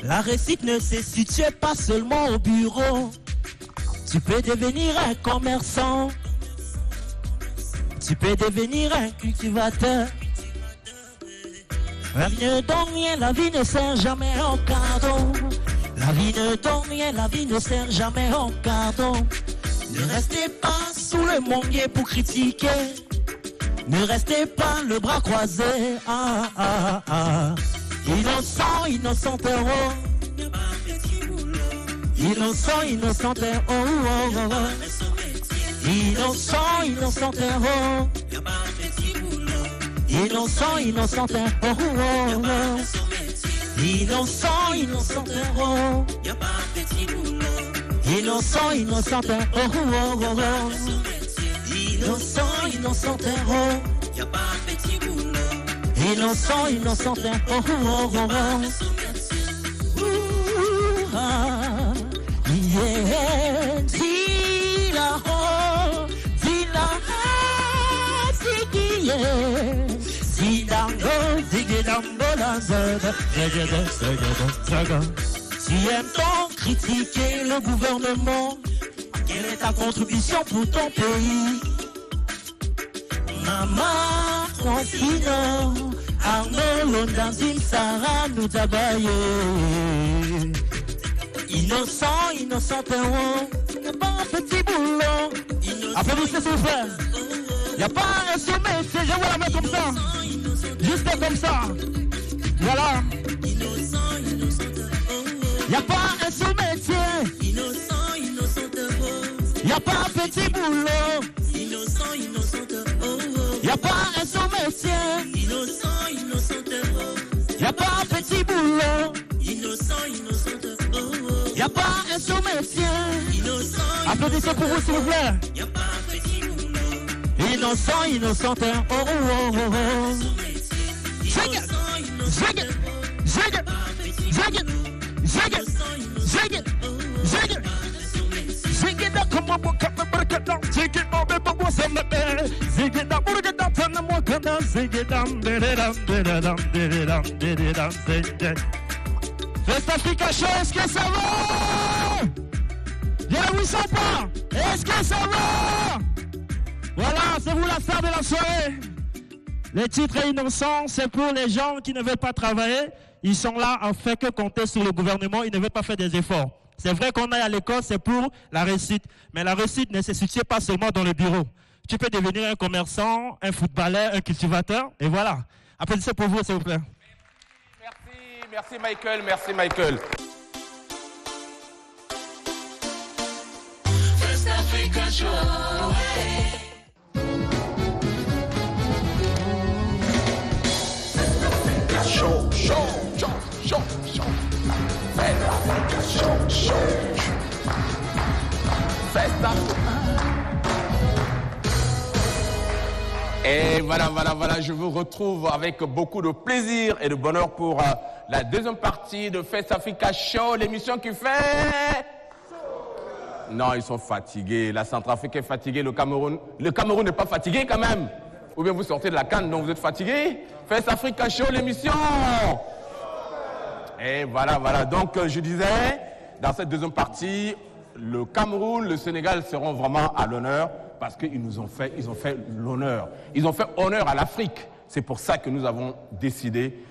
La réussite ne se situe pas seulement au bureau. Tu peux devenir un commerçant. Tu peux devenir un cultivateur. La vie ne donne rien, la vie ne sert jamais en cadeau. La vie ne donne rien, la vie ne sert jamais en cadeau. Ne restez pas sous le manguier pour critiquer. Ne restez pas le bras croisé. Ah, ah, ah. Innocent, innocente, oh. Innocent, innocente, oh, oh, oh, oh. Innocent, innocente, oh. Innocent, innocente, oh, oh, oh. Innocent, innocente, oh. Innocent, innocente, oh, oh, oh, oh. Innocent, innocente, oh. Y'a pas un petit boulot. Innocent, innocente, oh, oh, oh, oh. yeah. Dila ho, dila ha, digi yeah. Didango, digidambo la zaga, zaga. Tu aimes donc critiquer le gouvernement. Quelle est ta contribution pour ton pays? Maman, Francino, Arnaud, Londandim, Sarah, nous tabaye. Innocent, innocent, il n'y a pas un petit boulot. Applaudissez s'il vous plaît. Il n'y a pas un sommet, je vois la main comme ça. Juste comme ça. Voilà. Il n'y a pas un sous-métier. Innocent, innocent, il n'y a pas un petit boulot. Innocent, innocent, il n'y a pas un sous-métier. Innocent, innocent, il n'y a pas un petit boulot. Innocent, innocent, il n'y a pas un sous-métier. Applaudissez pour vous s'il vous plaît. Il n'y a pas un petit boulot. Innocent, innocent, oh oh oh oh. Shake it, shake it, shake it, shake it. Shake it, shake it, shake it. Shake it up, come on, break it down. Shake it up, baby, what's in the bed? Shake it up, break it down, turn the more down. Shake it down, did it down, did it down, did it down, did it down, shake it. Festa Africa Show, est-ce que ça va? Je ne vous sens pas. Est-ce que ça va? Voilà, c'est vous la star de la soirée. Le titre est innocent, c'est pour les gens qui ne veulent pas travailler. Ils sont là en fait que compter sur le gouvernement, ils ne veulent pas faire des efforts. C'est vrai qu'on aille à l'école, c'est pour la réussite. Mais la réussite ne se situe pas seulement dans le bureau. Tu peux devenir un commerçant, un footballeur, un cultivateur, et voilà. Applaudissez pour vous, s'il vous plaît.
Merci Michael, merci Michael.
First Africa Show.
Show, show, show, show, show. Festa Africa Show, show. Festa. Et voilà, je vous retrouve avec beaucoup de plaisir et de bonheur pour la deuxième partie de Festa Africa Show, l'émission qui fait... Non, ils sont fatigués. La Centrafrique est fatiguée, le Cameroun n'est pas fatigué quand même. Ou bien vous sortez de la canne, donc vous êtes fatigué. Festa Africa Show, l'émission. Et voilà. Donc, je disais, dans cette deuxième partie, le Cameroun, le Sénégal seront vraiment à l'honneur parce qu'ils ont fait l'honneur. Ils ont fait honneur à l'Afrique. C'est pour ça que nous avons décidé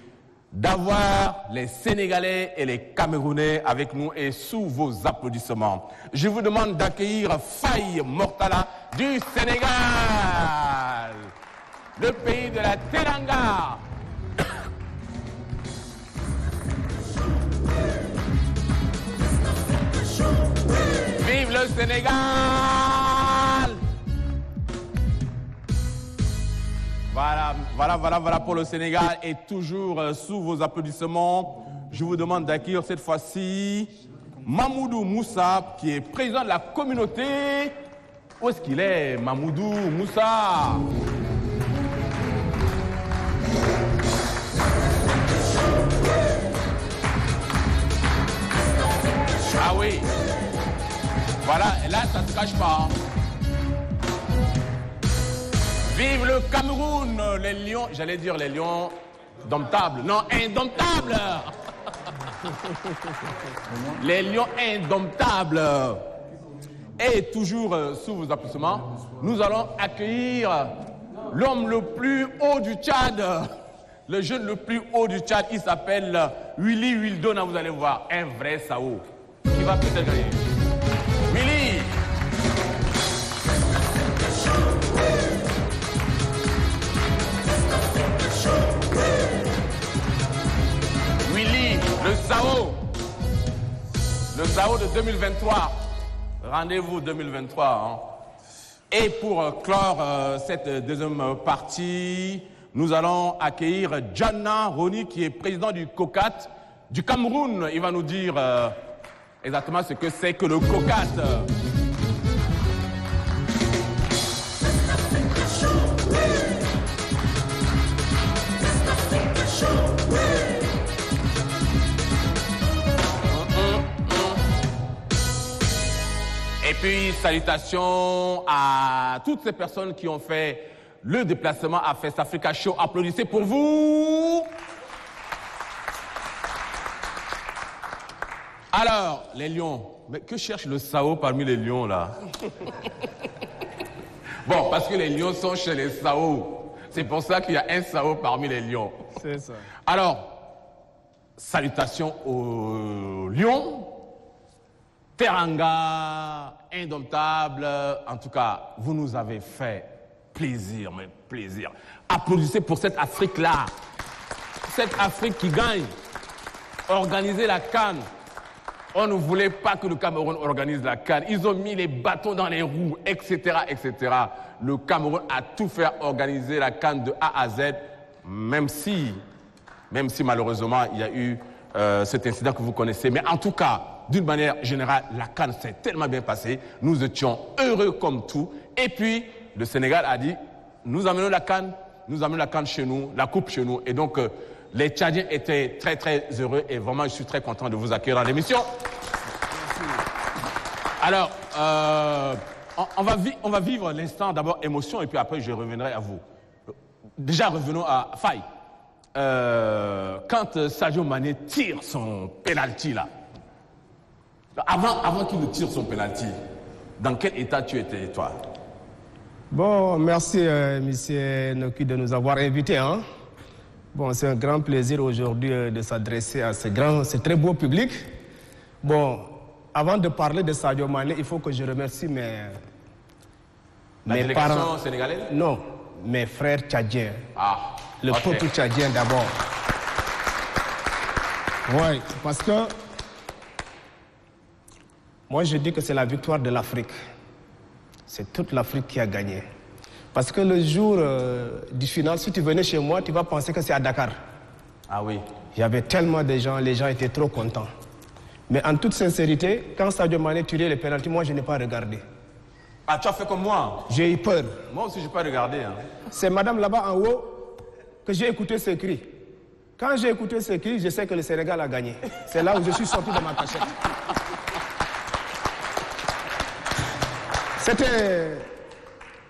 d'avoir les Sénégalais et les Camerounais avec nous et sous vos applaudissements. Je vous demande d'accueillir Faye Mortala du Sénégal, le pays de la Teranga. Vive le Sénégal! Voilà pour le Sénégal et toujours sous vos applaudissements, je vous demande d'accueillir cette fois-ci Mamoudou Moussa qui est président de la communauté. Où est-ce qu'il est, Mamoudou Moussa? Ah oui. Voilà, et là, ça ne se cache pas. Hein. Vive le Cameroun, les lions, j'allais dire les lions domptables. Non, indomptables. Les lions indomptables. Et toujours sous vos applaudissements, nous allons accueillir l'homme le plus haut du Tchad. Le jeune le plus haut du Tchad, il s'appelle Willy Wildona, vous allez voir, un vrai Sao. Qui va peut-être gagner. Willy! Willy, le Sao de 2023. Rendez-vous 2023. Hein. Et pour clore cette deuxième partie, nous allons accueillir Djana Roni, qui est président du COCAT du Cameroun. Il va nous dire exactement ce que c'est que le COCAT. puis, salutations à toutes ces personnes qui ont fait le déplacement à Fest Africa Show. Applaudissez pour vous. Alors, les lions. Mais que cherche le Sao parmi les lions, là? Bon, parce que les lions sont chez les Sao. C'est pour ça qu'il y a un Sao parmi les lions.
C'est ça.
Alors, salutations aux lions. Teranga, indomptable. En tout cas, vous nous avez fait plaisir, mais plaisir. Applaudissez pour cette Afrique-là. Cette Afrique qui gagne. Organiser la CAN. On ne voulait pas que le Cameroun organise la CAN. Ils ont mis les bâtons dans les roues, etc., etc. Le Cameroun a tout fait organiser la CAN de A à Z, même si malheureusement il y a eu cet incident que vous connaissez. Mais en tout cas, d'une manière générale, la CAN s'est tellement bien passée. Nous étions heureux comme tout. Et puis, le Sénégal a dit, nous amenons la CAN chez nous, la coupe chez nous. Et donc, les Tchadiens étaient très, très heureux. Et vraiment, je suis très content de vous accueillir dans l'émission. Alors, on va vivre l'instant d'abord émotion et puis après, je reviendrai à vous. Déjà, revenons à Faye. Quand Sadio Mané tire son penalty là, avant qu'il ne tire son penalty, dans quel état tu étais, toi?
Bon, merci, monsieur Noki, de nous avoir invités. Hein? Bon, c'est un grand plaisir aujourd'hui de s'adresser à ce très beau public. Bon, avant de parler de Sadio Mané, il faut que je remercie mes
délégation
parents
sénégalaise?
Non, mes frères tchadiens.
Ah,
le peuple tchadien d'abord. Oui, parce que moi je dis que c'est la victoire de l'Afrique. C'est toute l'Afrique qui a gagné. Parce que le jour du final, si tu venais chez moi, tu vas penser que c'est à Dakar.
Ah oui.
Il y avait tellement de gens, les gens étaient trop contents. Mais en toute sincérité, quand Sadio Mané tirait les pénaltys, moi je n'ai pas regardé.
Ah, tu as fait comme moi?
J'ai eu peur.
Moi aussi, je n'ai pas regardé. Hein.
C'est madame là-bas en haut que j'ai écouté ce cri. Quand j'ai écouté ce cri, je sais que le Sénégal a gagné. C'est là où je suis sorti de ma cachette.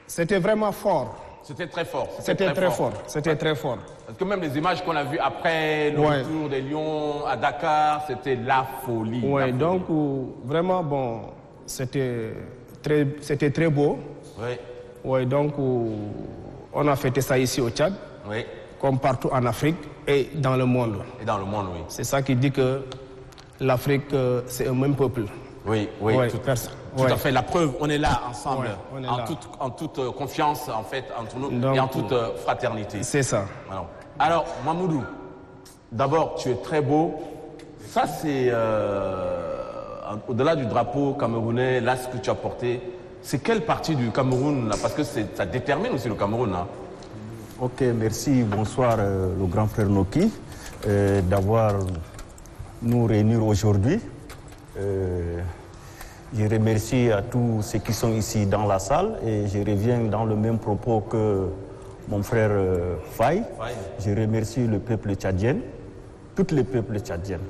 C'était vraiment fort.
C'était très fort.
C'était très fort. C'était très fort.
Parce que même les images qu'on a vues après le retour des Lions à Dakar, c'était la folie.
Oui, donc vraiment, bon, c'était très beau.
Oui.
Oui, donc on a fêté ça ici au Tchad,
oui,
comme partout en Afrique et dans le monde.
Et dans le monde, oui.
C'est ça qui dit que l'Afrique, c'est un même peuple.
Oui, oui,
ouais,
tout à fait. La preuve, on est là ensemble, en toute confiance en fait entre nous. Donc, et en toute fraternité.
C'est ça.
Alors, Mamoudou, d'abord, tu es très beau. Ça, c'est au-delà du drapeau camerounais, là, ce que tu as porté. C'est quelle partie du Cameroun là? Parce que ça détermine aussi le Cameroun. Là.
Ok, merci. Bonsoir, le grand frère Noki, d'avoir nous réunir aujourd'hui. Je remercie à tous ceux qui sont ici dans la salle et je reviens dans le même propos que mon frère Faye. Je remercie le peuple tchadien, tous les peuples tchadiens,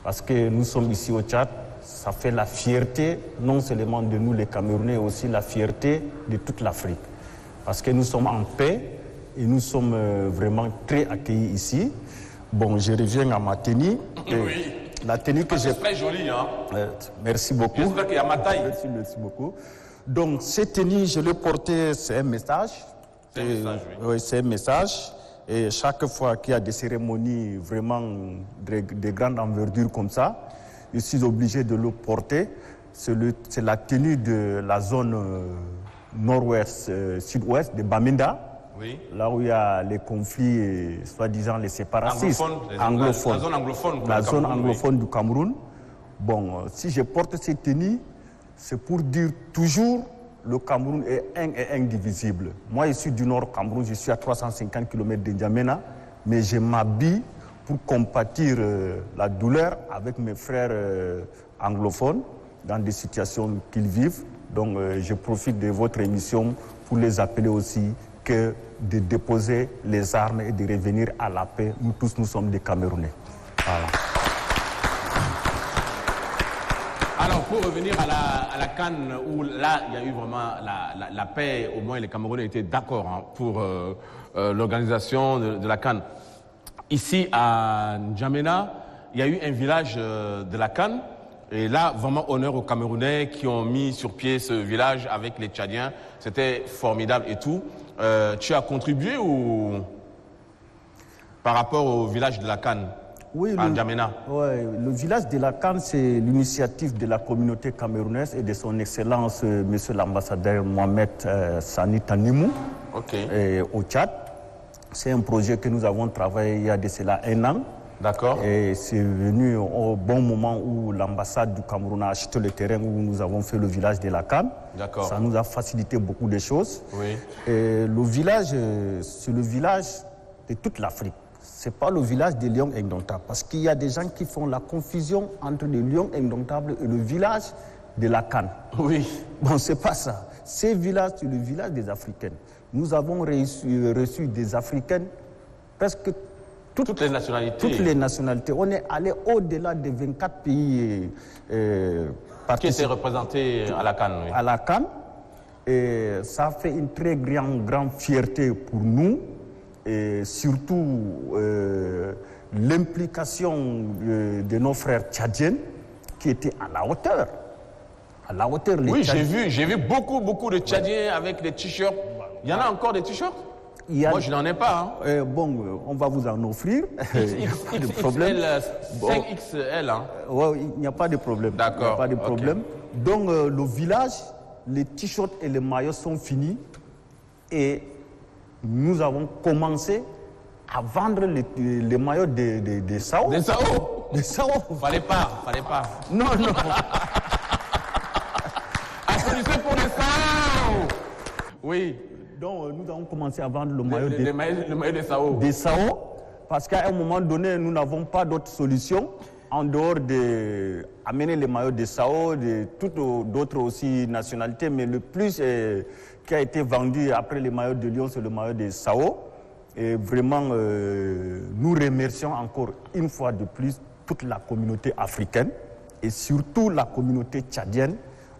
parce que nous sommes ici au Tchad, ça fait la fierté non seulement de nous les Camerounais, mais aussi la fierté de toute l'Afrique, parce que nous sommes en paix et nous sommes vraiment très accueillis ici. Bon, je reviens à ma tenue.
Oui.
La tenue que j'ai...
C'est très joli, hein?
Merci beaucoup.
J'espère qu'il y a ma taille.
Merci beaucoup. Donc, cette tenue, je l'ai portée, c'est un message.
C'est un message, oui.
Oui, c'est un message. Et chaque fois qu'il y a des cérémonies vraiment de grande envergure comme ça, je suis obligé de le porter. C'est la tenue de la zone nord-ouest, sud-ouest de Bamenda.
Oui.
Là où il y a les conflits, et, soi-disant les séparatistes.
Anglophones. La zone anglophone.
La zone anglophone du Cameroun. Bon, si je porte cette tenue, c'est pour dire toujours le Cameroun est un et indivisible. Moi, je suis du nord Cameroun, je suis à 350 km de N'Djamena, mais je m'habille pour compatir la douleur avec mes frères anglophones dans des situations qu'ils vivent. Donc, je profite de votre émission pour les appeler aussi que de déposer les armes et de revenir à la paix. Nous tous, nous sommes des Camerounais. Voilà.
Alors, pour revenir à la CAN, où là, il y a eu vraiment la paix, au moins les Camerounais étaient d'accord pour l'organisation de la CAN. Ici, à N'Djamena, il y a eu un village de la CAN. Et là, vraiment honneur aux Camerounais qui ont mis sur pied ce village avec les Tchadiens. C'était formidable et tout. Tu as contribué ou par rapport au village de la CAN?
Oui, le village de la CAN, c'est l'initiative de la communauté camerounaise et de son Excellence, Monsieur l'ambassadeur Mohamed Sani Tanimou, au Tchad. C'est un projet que nous avons travaillé il y a de cela 1 an.
D'accord.
Et c'est venu au bon moment où l'ambassade du Cameroun a acheté le terrain où nous avons fait le village de la CAN.
D'accord.
Ça nous a facilité beaucoup de choses.
Oui.
Et le village, c'est le village de toute l'Afrique. Ce n'est pas le village des lions indomptables. Parce qu'il y a des gens qui font la confusion entre les lions indomptables et le village de la CAN.
Oui.
Bon, ce n'est pas ça. Ce village, c'est le village des Africains. Nous avons reçu des Africains presque toutes les nationalités. Toutes les nationalités. On est allé au-delà des 24 pays
qui étaient représentés à la CAN. Oui.
À la CAN. Et ça fait une très grande fierté pour nous. Et surtout l'implication de nos frères tchadiens qui étaient à la hauteur. À la hauteur.
Oui, j'ai vu beaucoup de Tchadiens avec des t-shirts. Il y en a encore des t-shirts? Moi, je n'en ai pas.
Bon, on va vous en offrir.
XXL, 5XL.
Ouais, il n'y a pas de problème.
D'accord.
Pas de problème. Donc, le village, les t-shirts et les maillots sont finis. Et nous avons commencé à vendre les maillots des Sao.
Des Sao?
Des Sao.
Fallait pas.
Non.
Applaudissez pour les Sao. Oui.
Donc, nous avons commencé à vendre le maillot
des Sao.
Des Sao, parce qu'à un moment donné, nous n'avons pas d'autre solution en dehors d'amener les maillots des Sao, de toutes d'autres aussi nationalités, mais le plus qui a été vendu après les maillots de Lyon, c'est le maillot des Sao. Et vraiment, nous remercions encore une fois de plus toute la communauté africaine et surtout la communauté tchadienne.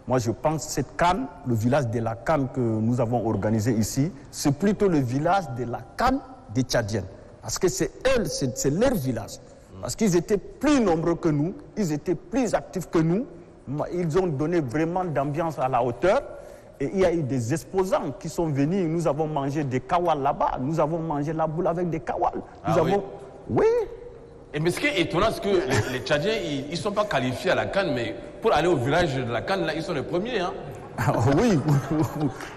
Moi, je pense que cette CAN, le village de la CAN que nous avons organisé ici, c'est plutôt le village de la CAN des Tchadiens. Parce que c'est leur village. Parce qu'ils étaient plus nombreux que nous, ils étaient plus actifs que nous. Ils ont donné vraiment d'ambiance à la hauteur. Et il y a eu des exposants qui sont venus. Nous avons mangé des kawals là-bas. Nous avons mangé la boule avec des kawals. Oui.
Et mais ce qui est étonnant, c'est que les Tchadiens, ils ne sont pas qualifiés à la CAN, mais pour aller au village de la CAN, là, ils sont les premiers.
Oui,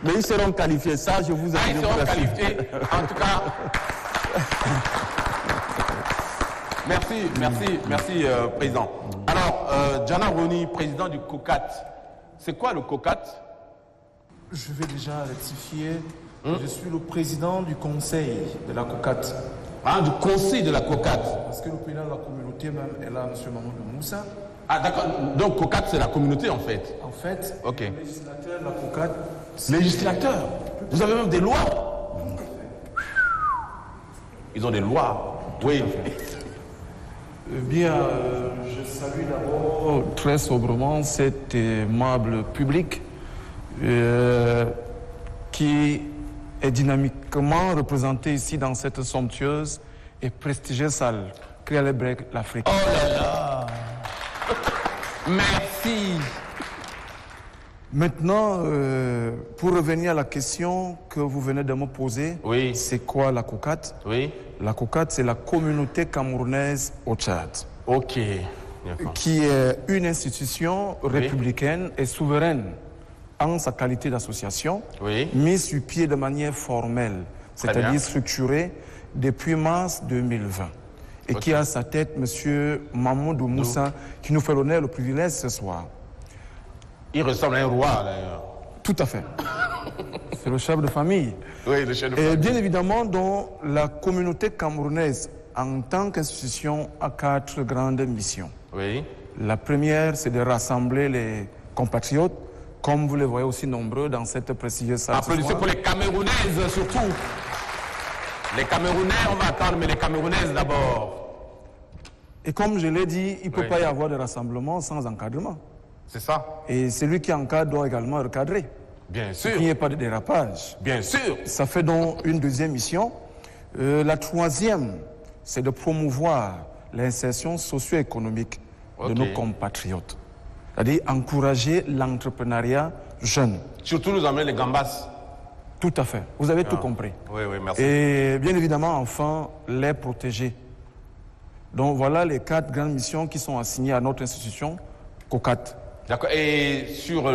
mais ils seront qualifiés, ça, je vous assure.
Ils seront qualifiés, en tout cas. Merci, Président. Alors, Djana Roni, président du COCAT. C'est quoi le COCAT?
Je vais déjà rectifier. Je suis le président du conseil de la COCAT.
Ah, du conseil de la COCAT.
Parce que le président de la communauté même est là, M. Mamadou Moussa.
Ah, d'accord. Donc, COCAT, c'est la communauté, en fait.
En fait,
le
législateur de la COCAT...
Législateur? Vous avez même des lois? Ils ont des lois. Oui.
Bien, je salue d'abord très sobrement cet aimable public qui est dynamiquement représenté ici dans cette somptueuse et prestigieuse salle. Créalebrec, l'Afrique.
Oh là là! Merci.
Maintenant, pour revenir à la question que vous venez de me poser, c'est quoi la COCAT? La COCAT, c'est la communauté camerounaise au Tchad.
Ok.
Qui est une institution républicaine et souveraine en sa qualité d'association, mise sur pied de manière formelle, c'est-à-dire structurée depuis mars 2020. Et qui a à sa tête M. Mamadou Moussa, qui nous fait l'honneur et le privilège ce soir.
Il ressemble à un roi, d'ailleurs.
Tout à fait. C'est le chef de famille.
Oui, le chef de famille.
Et bien évidemment, dont la communauté camerounaise, en tant qu'institution, a 4 grandes missions. La première, c'est de rassembler les compatriotes, comme vous les voyez aussi nombreux dans cette prestigieuse salle.
Applaudissez pour les Camerounaises, surtout. Les Camerounais, on va attendre, mais les Camerounaises d'abord.
Et comme je l'ai dit, il ne peut pas y avoir de rassemblement sans encadrement.
C'est ça.
Et celui qui encadre doit également recadrer.
Bien sûr.
Qu'il n'y ait pas de dérapage.
Bien sûr.
Ça fait donc une deuxième mission. La troisième, c'est de promouvoir l'insertion socio-économique de nos compatriotes. C'est-à-dire encourager l'entrepreneuriat jeune.
Surtout nous amener les gambas.
Tout à fait. Vous avez tout compris.
Oui, oui, merci.
Et bien évidemment, enfin, les protéger. Donc voilà les 4 grandes missions qui sont assignées à notre institution, COCAT.
D'accord. Et sur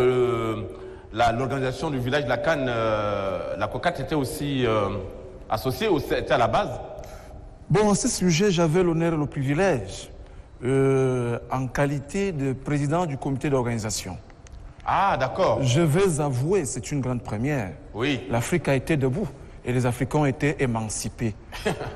l'organisation du village de la Cannes, la COCAT était aussi associée ou c'était à la base?
Bon, à ce sujet, j'avais l'honneur et le privilège, en qualité de président du comité d'organisation.
Ah, d'accord.
Je vais avouer, c'est une grande première.
Oui.
L'Afrique a été debout et les Africains ont été émancipés.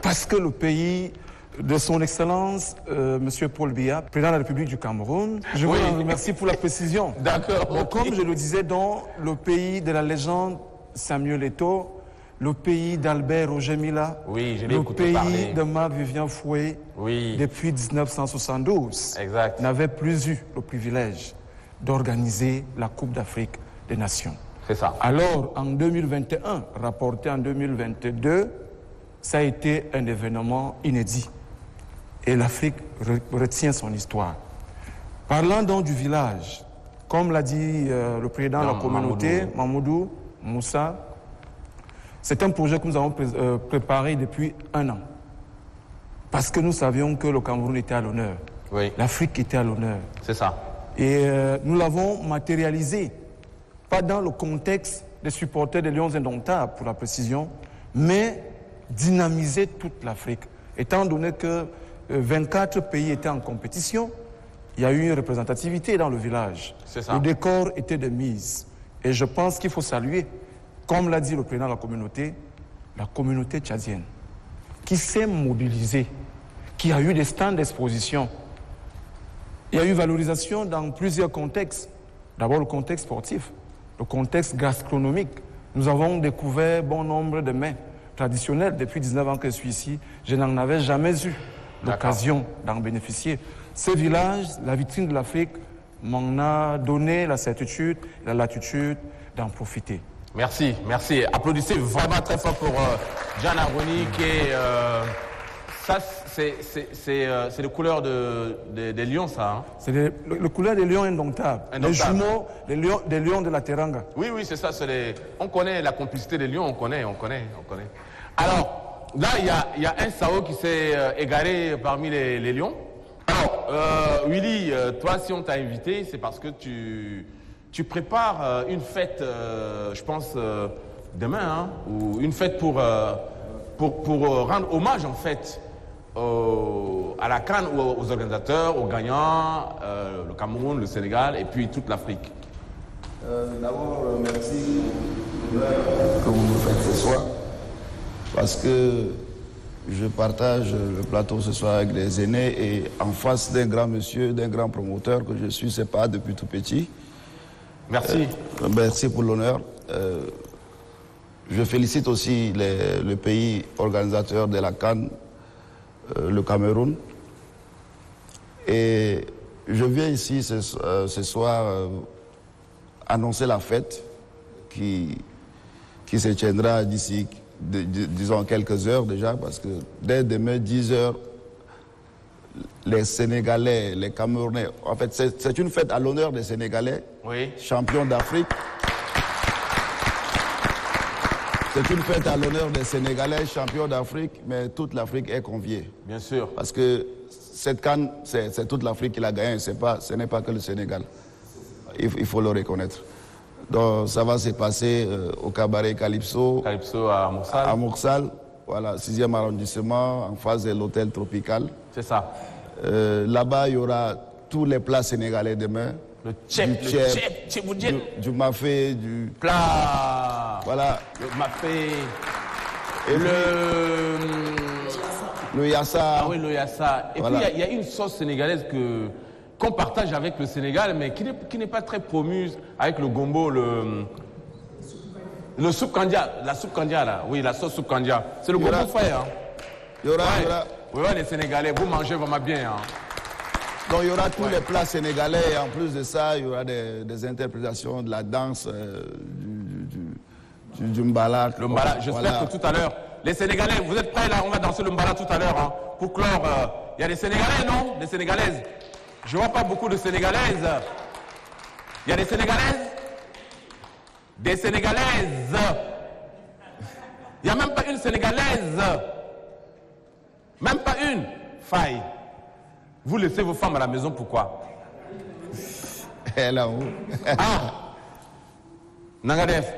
Parce que le pays de son Excellence, M. Paul Biya, président de la République du Cameroun, je vous en remercie pour la précision.
D'accord.
Bon, comme je le disais, dans le pays de la légende Samuel Eto'o, le pays d'Albert Roger Mila,
oui, je l'ai
le
écouté
pays
parler.
de Marc-Vivien Fouet, depuis 1972, n'avait plus eu le privilège d'organiser la Coupe d'Afrique des Nations.
C'est ça.
Alors, en 2021, rapporté en 2022, ça a été un événement inédit. Et l'Afrique retient son histoire. Parlant donc du village, comme l'a dit le président de la communauté, Mamoudou Moussa, c'est un projet que nous avons préparé depuis 1 an. Parce que nous savions que le Cameroun était à l'honneur.
Oui.
L'Afrique était à l'honneur.
C'est ça.
Et nous l'avons matérialisé, pas dans le contexte des supporters des Lions Indomptables, pour la précision, mais dynamiser toute l'Afrique. Étant donné que 24 pays étaient en compétition, il y a eu une représentativité dans le village.
C'est ça.
Le décor était de mise. Et je pense qu'il faut saluer, comme l'a dit le président de la communauté tchadienne, qui s'est mobilisée, qui a eu des stands d'exposition. Il y a eu valorisation dans plusieurs contextes. D'abord le contexte sportif, le contexte gastronomique. Nous avons découvert bon nombre de mets traditionnels. Depuis 19 ans que je suis ici, je n'en avais jamais eu l'occasion d'en bénéficier. Ce village, la vitrine de l'Afrique, m'en a donné la certitude, la latitude d'en profiter.
Merci, merci. Applaudissez vraiment très fort pour Jean Aroni qui est... ça, c'est les couleurs des lions, ça. Hein? C'est
les couleurs des lions indomptables. Les jumeaux des lions de la Teranga.
Oui, oui, c'est ça. On connaît la complicité des lions, on connaît. Alors, là, il y a un Sao qui s'est égaré parmi les lions. Alors, Willy, toi, si on t'a invité, c'est parce que tu prépares une fête, je pense, demain, hein, ou une fête pour rendre hommage, en fait, à la CAN, aux organisateurs, aux gagnants, le Cameroun, le Sénégal et puis toute l'Afrique.
D'abord, merci que vous nous faites ce soir, parce que je partage le plateau ce soir avec des aînés et en face d'un grand monsieur, d'un grand promoteur que je suis, c'est pas depuis tout petit.
Merci.
Merci pour l'honneur. Je félicite aussi le pays organisateur de la CAN, le Cameroun. Et je viens ici ce soir annoncer la fête qui se tiendra d'ici, disons, quelques heures déjà, parce que dès demain, 10 heures, les Sénégalais, les Camerounais, en fait, c'est une fête à l'honneur des Sénégalais, champions d'Afrique. C'est une fête à l'honneur des Sénégalais, champions d'Afrique, mais toute l'Afrique est conviée.
Bien sûr.
Parce que cette CAN, c'est toute l'Afrique qui l'a gagnée, ce n'est pas que le Sénégal. Il faut le reconnaître. Donc ça va se passer au cabaret Calypso.
Calypso à Moursal.
À Moursal, voilà, 6e arrondissement, en face de l'hôtel Tropical.
C'est ça.
Là-bas, il y aura tous les plats sénégalais demain.
Le tchèp,
du mafé, du...
Plat.
Voilà.
Le mafé.
Et le yassa.
Ah oui, le yassa. Et voilà. Puis, il y a une sauce sénégalaise qu'on partage avec le Sénégal, mais qui n'est pas très promue avec le gombo, le soupe kandia. La soupe kandia, là. Oui, la sauce soupe kandia. C'est le gombo frais, hein.
Il y aura.
Oui, les Sénégalais, vous mangez vraiment bien, hein.
Donc il y aura tous les plats sénégalais et en plus de ça, il y aura des interprétations de la danse, du mbala.
Le mbala, j'espère que tout à l'heure, les Sénégalais, vous êtes prêts là? On va danser le mbala tout à l'heure. Hein, pour clore, il y a des Sénégalais, non? Des Sénégalaises. Je vois pas beaucoup de Sénégalaises. Il y a des Sénégalaises? Des Sénégalaises. Il n'y a même pas une Sénégalaise. Même pas une. Faille. Vous laissez vos femmes à la maison, pourquoi?
Elle là où?
Ah Nangadef.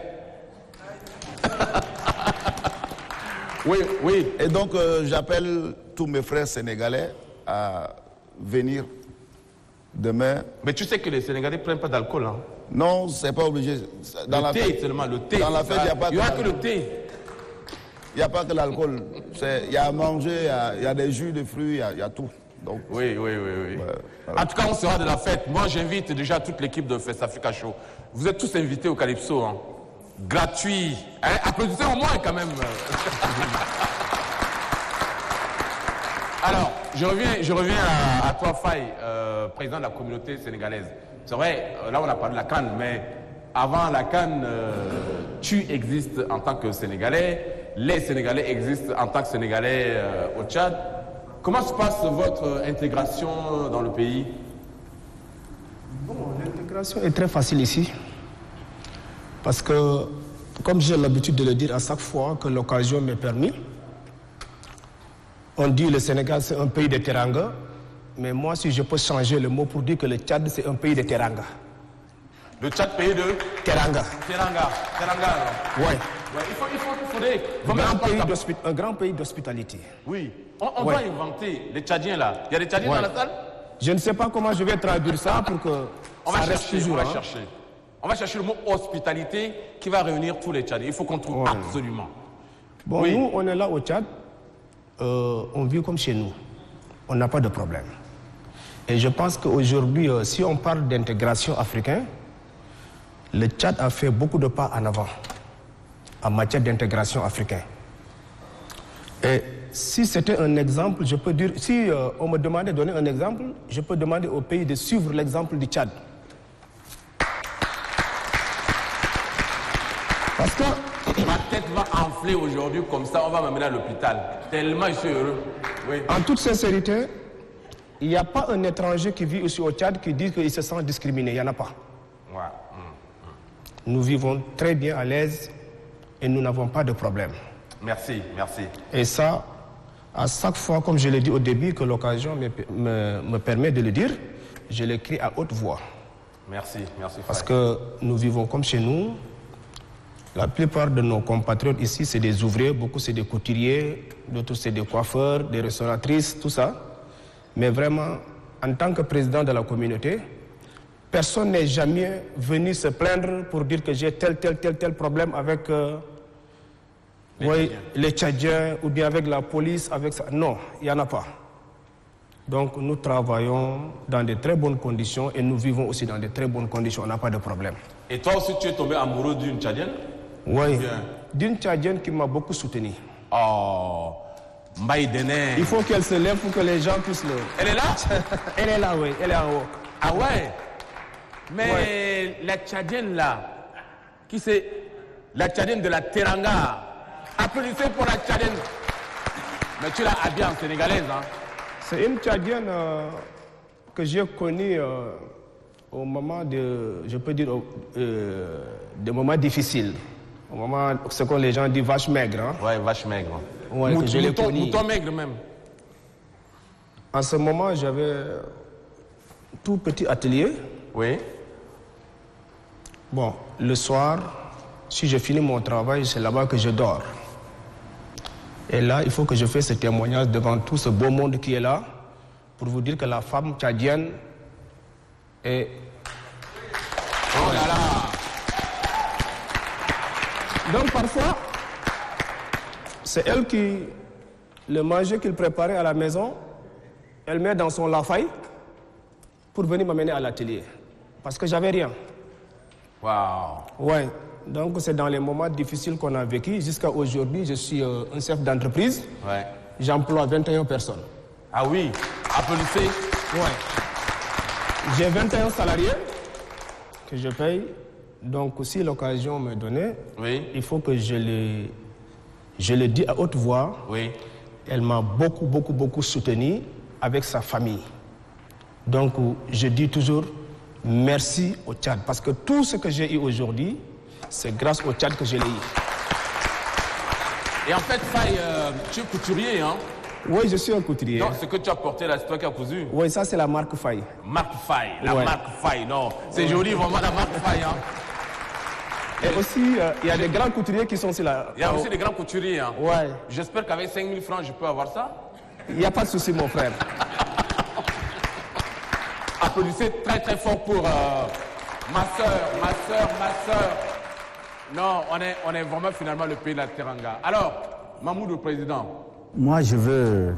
Oui, oui.
Et donc j'appelle tous mes frères sénégalais à venir demain.
Mais tu sais que les Sénégalais ne prennent pas d'alcool, hein?
Non, c'est pas obligé. Dans
le
la
thé
fête,
seulement, le thé.
Dans la fête, il n'y a pas
que le thé.
Il n'y a pas que l'alcool. Il y a à manger, il y a des jus de fruits, il y a tout. Donc,
oui.
voilà.
En tout cas, on sera de la fête. Moi, j'invite déjà toute l'équipe de Fest Africa Show. Vous êtes tous invités au Calypso, hein? Gratuit. Hein? Applaudissez au moins quand même. Alors, je reviens à toi, Faye, président de la communauté sénégalaise. C'est vrai, là on a parlé de la CAN, mais avant la CAN, tu existes en tant que Sénégalais, les Sénégalais existent en tant que Sénégalais au Tchad. Comment se passe votre intégration dans le pays?
Bon, l'intégration est très facile ici. Parce que, comme j'ai l'habitude de le dire à chaque fois que l'occasion m'est permise, on dit que le Sénégal c'est un pays de teranga, mais moi si je peux changer le mot pour dire que le Tchad c'est un pays de teranga.
Le Tchad, pays de
Teranga.
Teranga.
Ouais.
Il faut
un grand pays d'hospitalité.
Oui. On va inventer les Tchadiens là. Il y a des Tchadiens dans la salle?
Je ne sais pas comment je vais traduire ça pour que
on va chercher le mot hospitalité qui va réunir tous les Tchadiens. Il faut qu'on trouve absolument.
Bon, oui. Nous, on est là au Tchad. On vit comme chez nous. On n'a pas de problème. Et je pense qu'aujourd'hui, si on parle d'intégration africaine, le Tchad a fait beaucoup de pas en avant en matière d'intégration africaine. Et si c'était un exemple, je peux dire, si on me demandait de donner un exemple, je peux demander au pays de suivre l'exemple du Tchad. Parce que
ma tête va enfler aujourd'hui comme ça, on va m'amener à l'hôpital. Tellement je suis heureux. Oui.
En toute sincérité, il n'y a pas un étranger qui vit aussi au Tchad qui dit qu'il se sent discriminé. Il n'y en a pas.
Ouais.
Nous vivons très bien à l'aise et nous n'avons pas de problème.
Merci.
Et ça, à chaque fois, comme je l'ai dit au début, que l'occasion me permet de le dire, je l'écris à haute voix.
Merci.
Parce que nous vivons comme chez nous. La plupart de nos compatriotes ici, c'est des ouvriers, beaucoup c'est des couturiers, d'autres c'est des coiffeurs, des restauratrices, tout ça. Mais vraiment, en tant que président de la communauté, personne n'est jamais venu se plaindre pour dire que j'ai tel problème avec les Tchadiens ou bien avec la police, avec ça. Non, il n'y en a pas. Donc nous travaillons dans de très bonnes conditions et nous vivons aussi dans de très bonnes conditions, on n'a pas de problème.
Et toi aussi, tu es tombé amoureux d'une Tchadienne?
Oui, d'une Tchadienne qui m'a beaucoup soutenu.
Oh, Mbaye Dene.
Il faut qu'elle se lève pour que les gens puissent le...
Elle est là?
Elle est là, oui, elle est en haut.
Ah ouais? Mais la Tchadienne là, qui c'est la Tchadienne de la Teranga? Applaudissez pour la Tchadienne. Mais tu l'as habillée en sénégalaise, hein?
C'est une Tchadienne que j'ai connue au moment de, je peux dire, des moments difficiles. Au moment, ce que les gens disent vache maigre. Hein?
Ouais, vache maigre.
Ouais,
mouton maigre même.
En ce moment, j'avais un tout petit atelier.
Oui.
Bon, le soir, si je finis mon travail, c'est là-bas que je dors. Et là, il faut que je fasse ce témoignage devant tout ce beau monde qui est là, pour vous dire que la femme tchadienne est...
Oh là là!
Donc parfois, c'est elle qui, le manger qu'il préparait à la maison, elle met dans son lafaille pour venir m'amener à l'atelier. Parce que j'avais rien.
Waouh!
Ouais. Donc c'est dans les moments difficiles qu'on a vécu. Jusqu'à aujourd'hui, je suis un chef d'entreprise.
Ouais.
J'emploie 21 personnes.
Ah oui? Applaudissez.
Ouais. J'ai 21 salariés que je paye. Donc, si l'occasion me donnait, il faut que je le dis à haute voix. Elle m'a beaucoup soutenu avec sa famille. Donc, je dis toujours merci au Tchad. Parce que tout ce que j'ai eu aujourd'hui, c'est grâce au Tchad que je l'ai eu.
Et en fait, Faye, tu es couturier, hein?
Oui, je suis un couturier.
Non, ce que tu as porté là, c'est toi qui as cousu?
Oui, ça c'est la marque Faye.
Marque Faye, la marque Faye, non. C'est joli, vraiment, la marque Faye, hein?
Et aussi, il y a des grands couturiers qui sont aussi là.
Il y a aussi des grands couturiers, hein?
Ouais.
J'espère qu'avec 5 000 francs, je peux avoir ça?
Il n'y a pas de souci, mon frère.
Applaudissez très fort pour ma soeur. Non, on est vraiment finalement le pays de la Teranga. Alors, Mahmoud le président.
Moi, je veux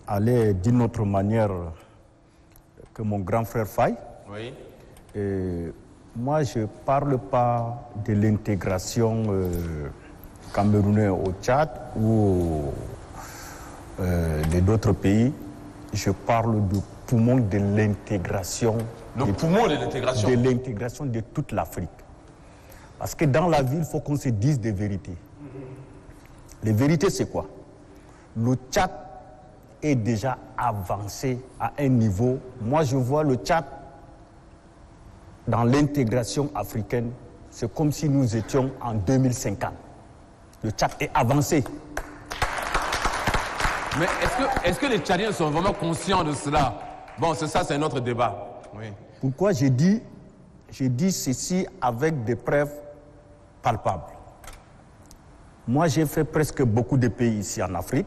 aller d'une autre manière que mon grand frère Faye.
Oui.
Et moi, je ne parle pas de l'intégration camerounaise au Tchad ou d'autres pays. Je parle du poumon de l'intégration.
Le poumon de l'intégration?
De l'intégration de toute l'Afrique. Parce que dans la vie, il faut qu'on se dise des vérités. Les vérités, c'est quoi? Le Tchad est déjà avancé à un niveau. Moi, je vois le Tchad dans l'intégration africaine. C'est comme si nous étions en 2050. Le Tchad est avancé.
Mais est-ce que les Tchadiens sont vraiment conscients de cela? Bon, c'est ça, c'est un autre débat. Oui.
Pourquoi j'ai dit ceci avec des preuves palpables? Moi, j'ai fait presque beaucoup de pays ici en Afrique,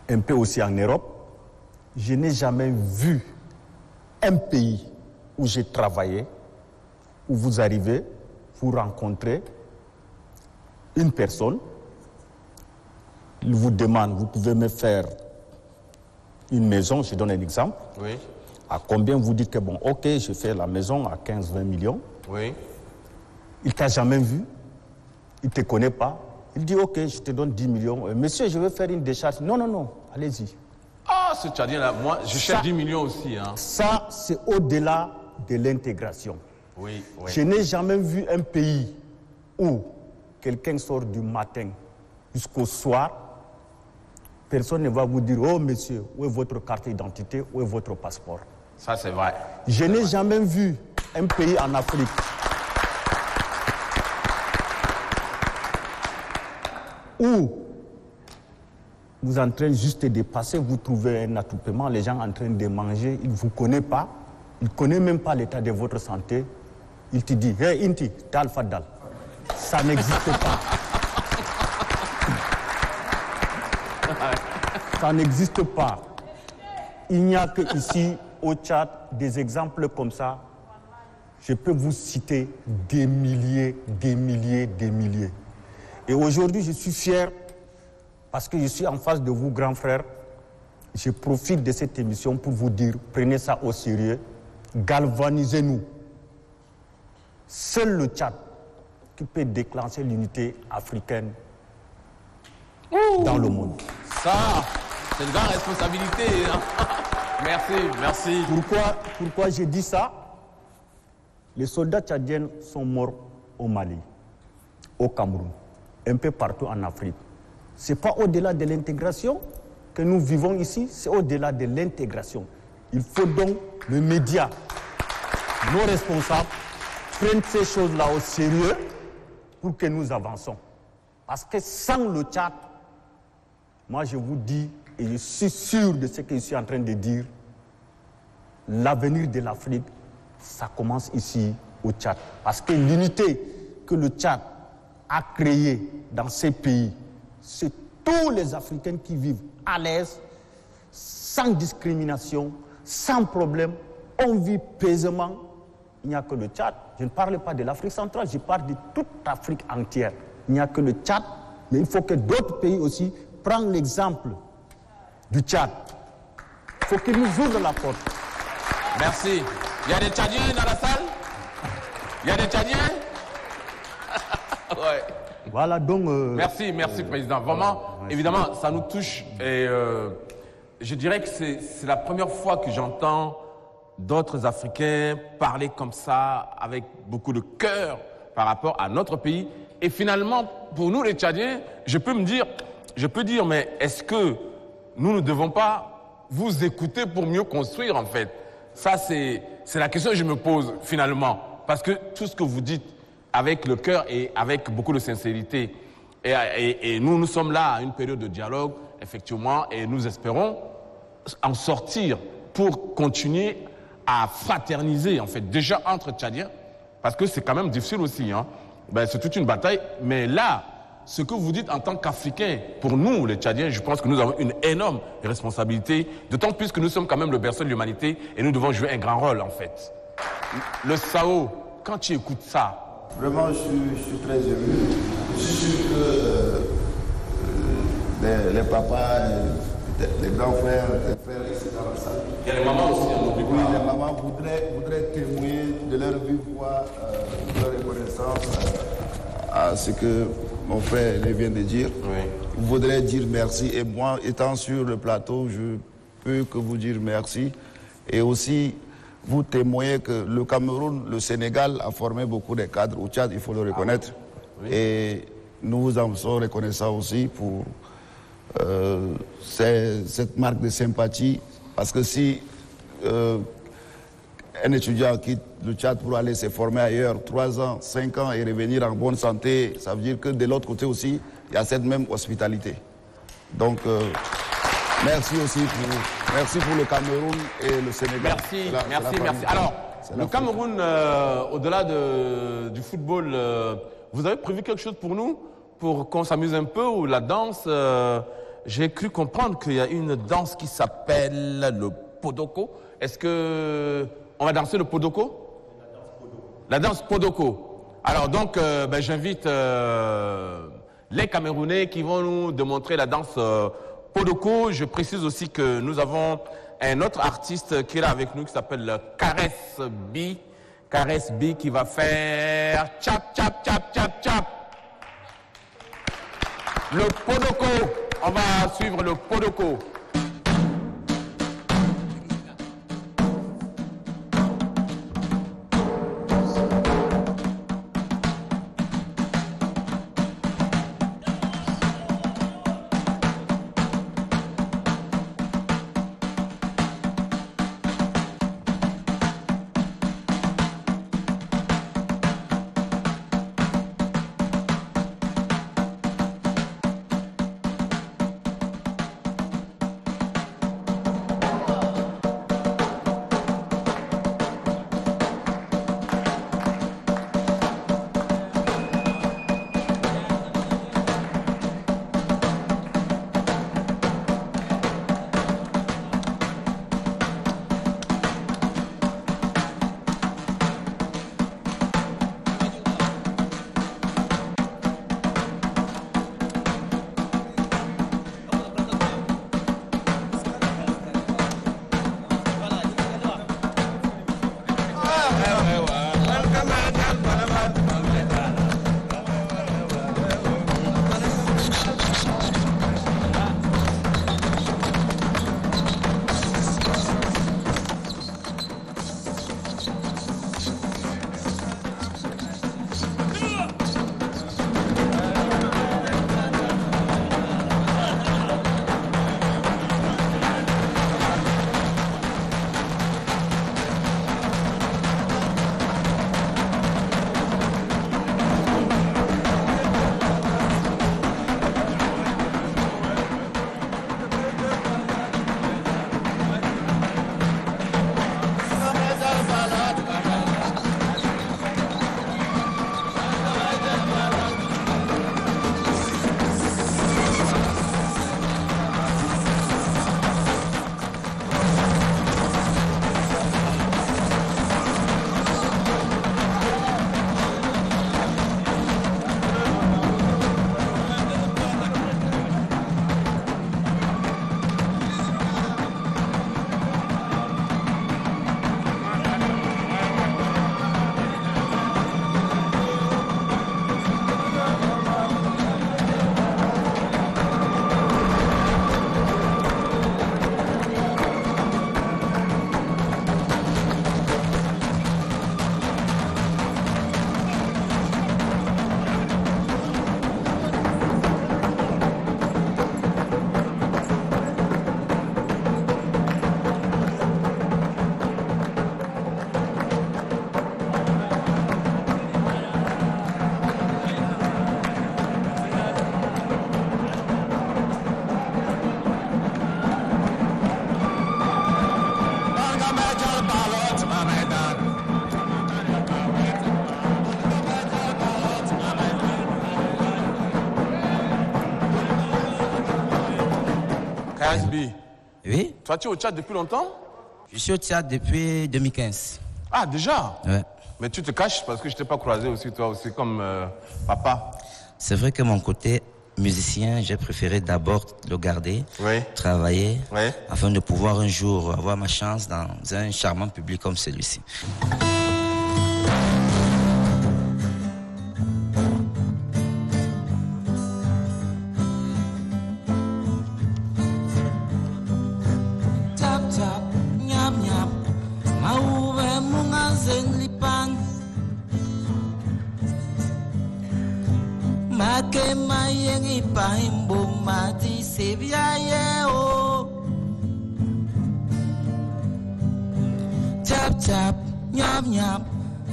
un peu aussi en Europe. Je n'ai jamais vu un pays où j'ai travaillé, où vous arrivez, vous rencontrez une personne, il vous demande, vous pouvez me faire une maison, je donne un exemple.
Oui.
À combien vous dites que bon, ok, je fais la maison à 15-20 millions.
Oui.
Il ne t'a jamais vu, il ne te connaît pas. Il dit, ok, je te donne 10 millions. Monsieur, je veux faire une décharge. Non, non, non, allez-y.
Ah, ce Tchadien-là, moi, je cherche 10 millions aussi. Hein.
Ça, c'est au-delà de l'intégration.
Oui, oui.
Je n'ai jamais vu un pays où quelqu'un sort du matin jusqu'au soir. Personne ne va vous dire, oh monsieur, où est votre carte d'identité, où est votre passeport?
Ça, c'est vrai.
Je n'ai jamais vu un pays en Afrique où vous êtes en train juste de passer, vous trouvez un attroupement, les gens en train de manger, ils ne vous connaissent pas, ils ne connaissent même pas l'état de votre santé. Il te dit, hey Inti, Tal Fadal. Ça n'existe pas. Ça n'existe pas. Il n'y a que ici, au Tchad, des exemples comme ça. Je peux vous citer des milliers. Et aujourd'hui, je suis fier parce que je suis en face de vous, grands frères. Je profite de cette émission pour vous dire, prenez ça au sérieux, galvanisez-nous. Seul le Tchad qui peut déclencher l'unité africaine dans le monde.
Ça, c'est une grande responsabilité. Hein. Merci.
Pourquoi j'ai dit ça? Les soldats tchadiens sont morts au Mali, au Cameroun, un peu partout en Afrique. Ce n'est pas au-delà de l'intégration que nous vivons ici, c'est au-delà de l'intégration. Il faut donc les médias, nos responsables, prennent ces choses-là au sérieux pour que nous avançons. Parce que sans le Tchad, moi je vous dis, et je suis sûr de ce que je suis en train de dire, l'avenir de l'Afrique, ça commence ici au Tchad. Parce que l'unité que le Tchad a créée dans ces pays, c'est tous les Africains qui vivent à l'aise, sans discrimination, sans problème. On vit paisément. Il n'y a que le Tchad. Je ne parle pas de l'Afrique centrale, je parle de toute l'Afrique entière. Il n'y a que le Tchad, mais il faut que d'autres pays aussi prennent l'exemple du Tchad. Il faut qu'ils nous ouvrent la porte.
Merci. Il y a des Tchadiens dans la salle? Il y a des Tchadiens? Ouais.
Voilà donc...
Merci, Président. Vraiment, évidemment, ça nous touche. Et je dirais que c'est la première fois que j'entends d'autres Africains parler comme ça, avec beaucoup de cœur par rapport à notre pays. Et finalement, pour nous les Tchadiens, je peux dire, mais est-ce que nous ne devons pas vous écouter pour mieux construire en fait? Ça, c'est la question que je me pose finalement. Parce que tout ce que vous dites avec le cœur et avec beaucoup de sincérité, et nous sommes là à une période de dialogue, effectivement, et nous espérons en sortir pour continuer à fraterniser, en fait, déjà entre Tchadiens, parce que c'est quand même difficile aussi, hein. Ben, c'est toute une bataille, mais là, ce que vous dites en tant qu'Africains, pour nous, les Tchadiens, je pense que nous avons une énorme responsabilité, d'autant plus que nous sommes quand même le berceau de l'humanité et nous devons jouer un grand rôle, en fait. Le Sao, quand tu écoutes ça...
Vraiment, je suis très ému. Je suis sûr que les papas, les grands frères, les frères ici dans la salle...
Il y a les mamans aussi, hein,
oui, les mamans voudraient témoigner de leur vive voix, de leur reconnaissance à ce que mon frère vient de dire.
Oui.
Je voudrais dire merci. Et moi, étant sur le plateau, je peux que vous dire merci. Et aussi, vous témoignez que le Cameroun, le Sénégal a formé beaucoup de cadres au Tchad, il faut le reconnaître. Oui. Et nous vous en sommes reconnaissants aussi pour cette marque de sympathie. Parce que si un étudiant quitte le Tchad pour aller se former ailleurs, 3 ans, 5 ans et revenir en bonne santé, ça veut dire que de l'autre côté aussi, il y a cette même hospitalité. Donc, merci aussi pour le Cameroun et le Sénégal.
Merci. Alors, le Cameroun, au-delà du football, vous avez prévu quelque chose pour nous, pour qu'on s'amuse un peu, ou la danse? J'ai cru comprendre qu'il y a une danse qui s'appelle le Podoko. Est-ce que on va danser le Podoko? La danse Podoko. Alors donc, j'invite les Camerounais qui vont nous démontrer la danse Podoko. Je précise aussi que nous avons un autre artiste qui est là avec nous qui s'appelle Caresse B. Caresse B qui va faire tchap, tchap, tchap, tchap, tchap. Le Podoko. On va suivre le Podoko. Toi, tu es au Tchad depuis longtemps?
Je suis au Tchad depuis 2015.
Ah, déjà?
Ouais.
Mais tu te caches parce que je ne t'ai pas croisé aussi, toi aussi, comme papa. C'est
vrai que mon côté musicien, j'ai préféré d'abord le garder, travailler, afin de pouvoir un jour avoir ma chance dans un charmant public comme celui-ci.
Chap, nyap, nyap,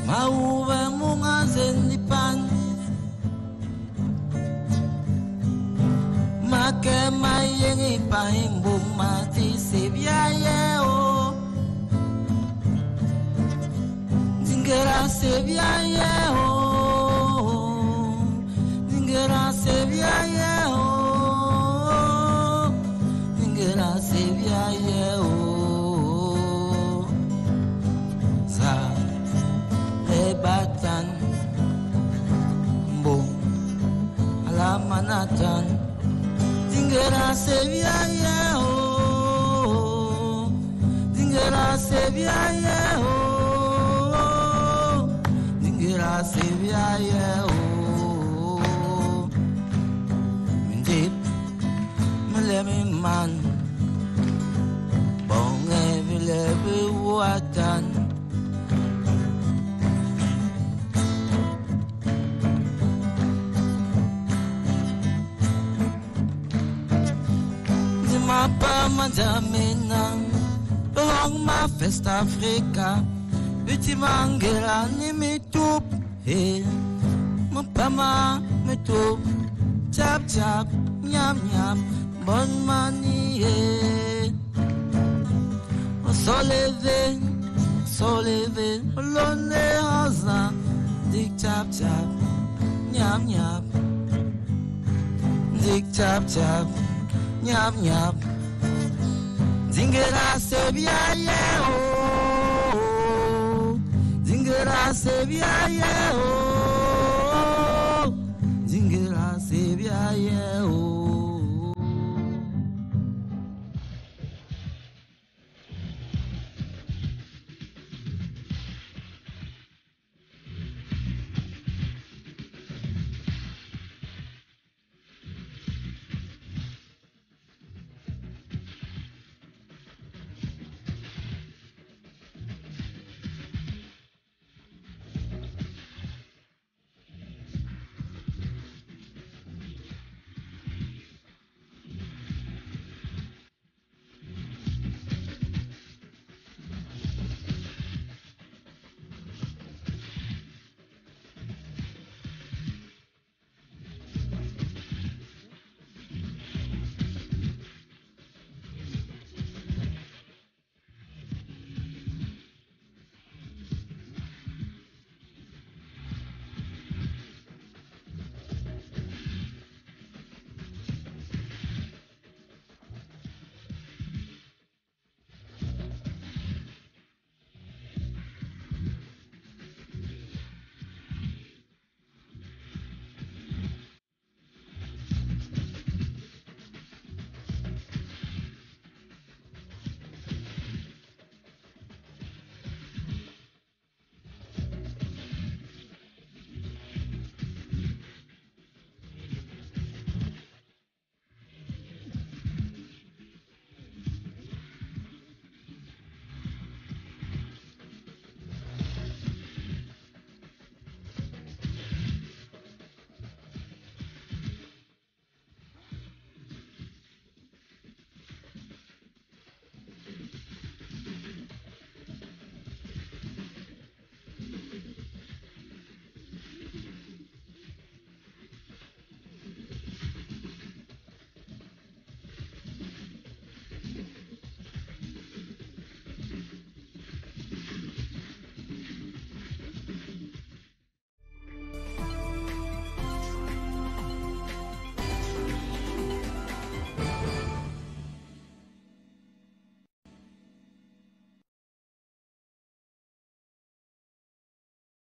mauve munga zendipan. Make mayengi pahimbu mati sebiaye o. Dingera sebiaye o. Dingera sebiaye o. Dingera sebiaye o. Batan Bo Alamanatan Dingera Sevilla oh Dingera Sevilla oh Dingera Sevilla oh Mindip Melemi man Bonge Vilebe Watan Mapa Madamena, Long ma Festa Africa, Biti Mangela ni me tup, hey, Mapama me tup, Chap chap, nyam nyam, bon mani, hey. Soleve, Lone Hosa, Dick chap chap, nyam nyam, Dick chap chap. Nyap nyap Dingera Sevilla, oh. Dingera Sevilla, oh.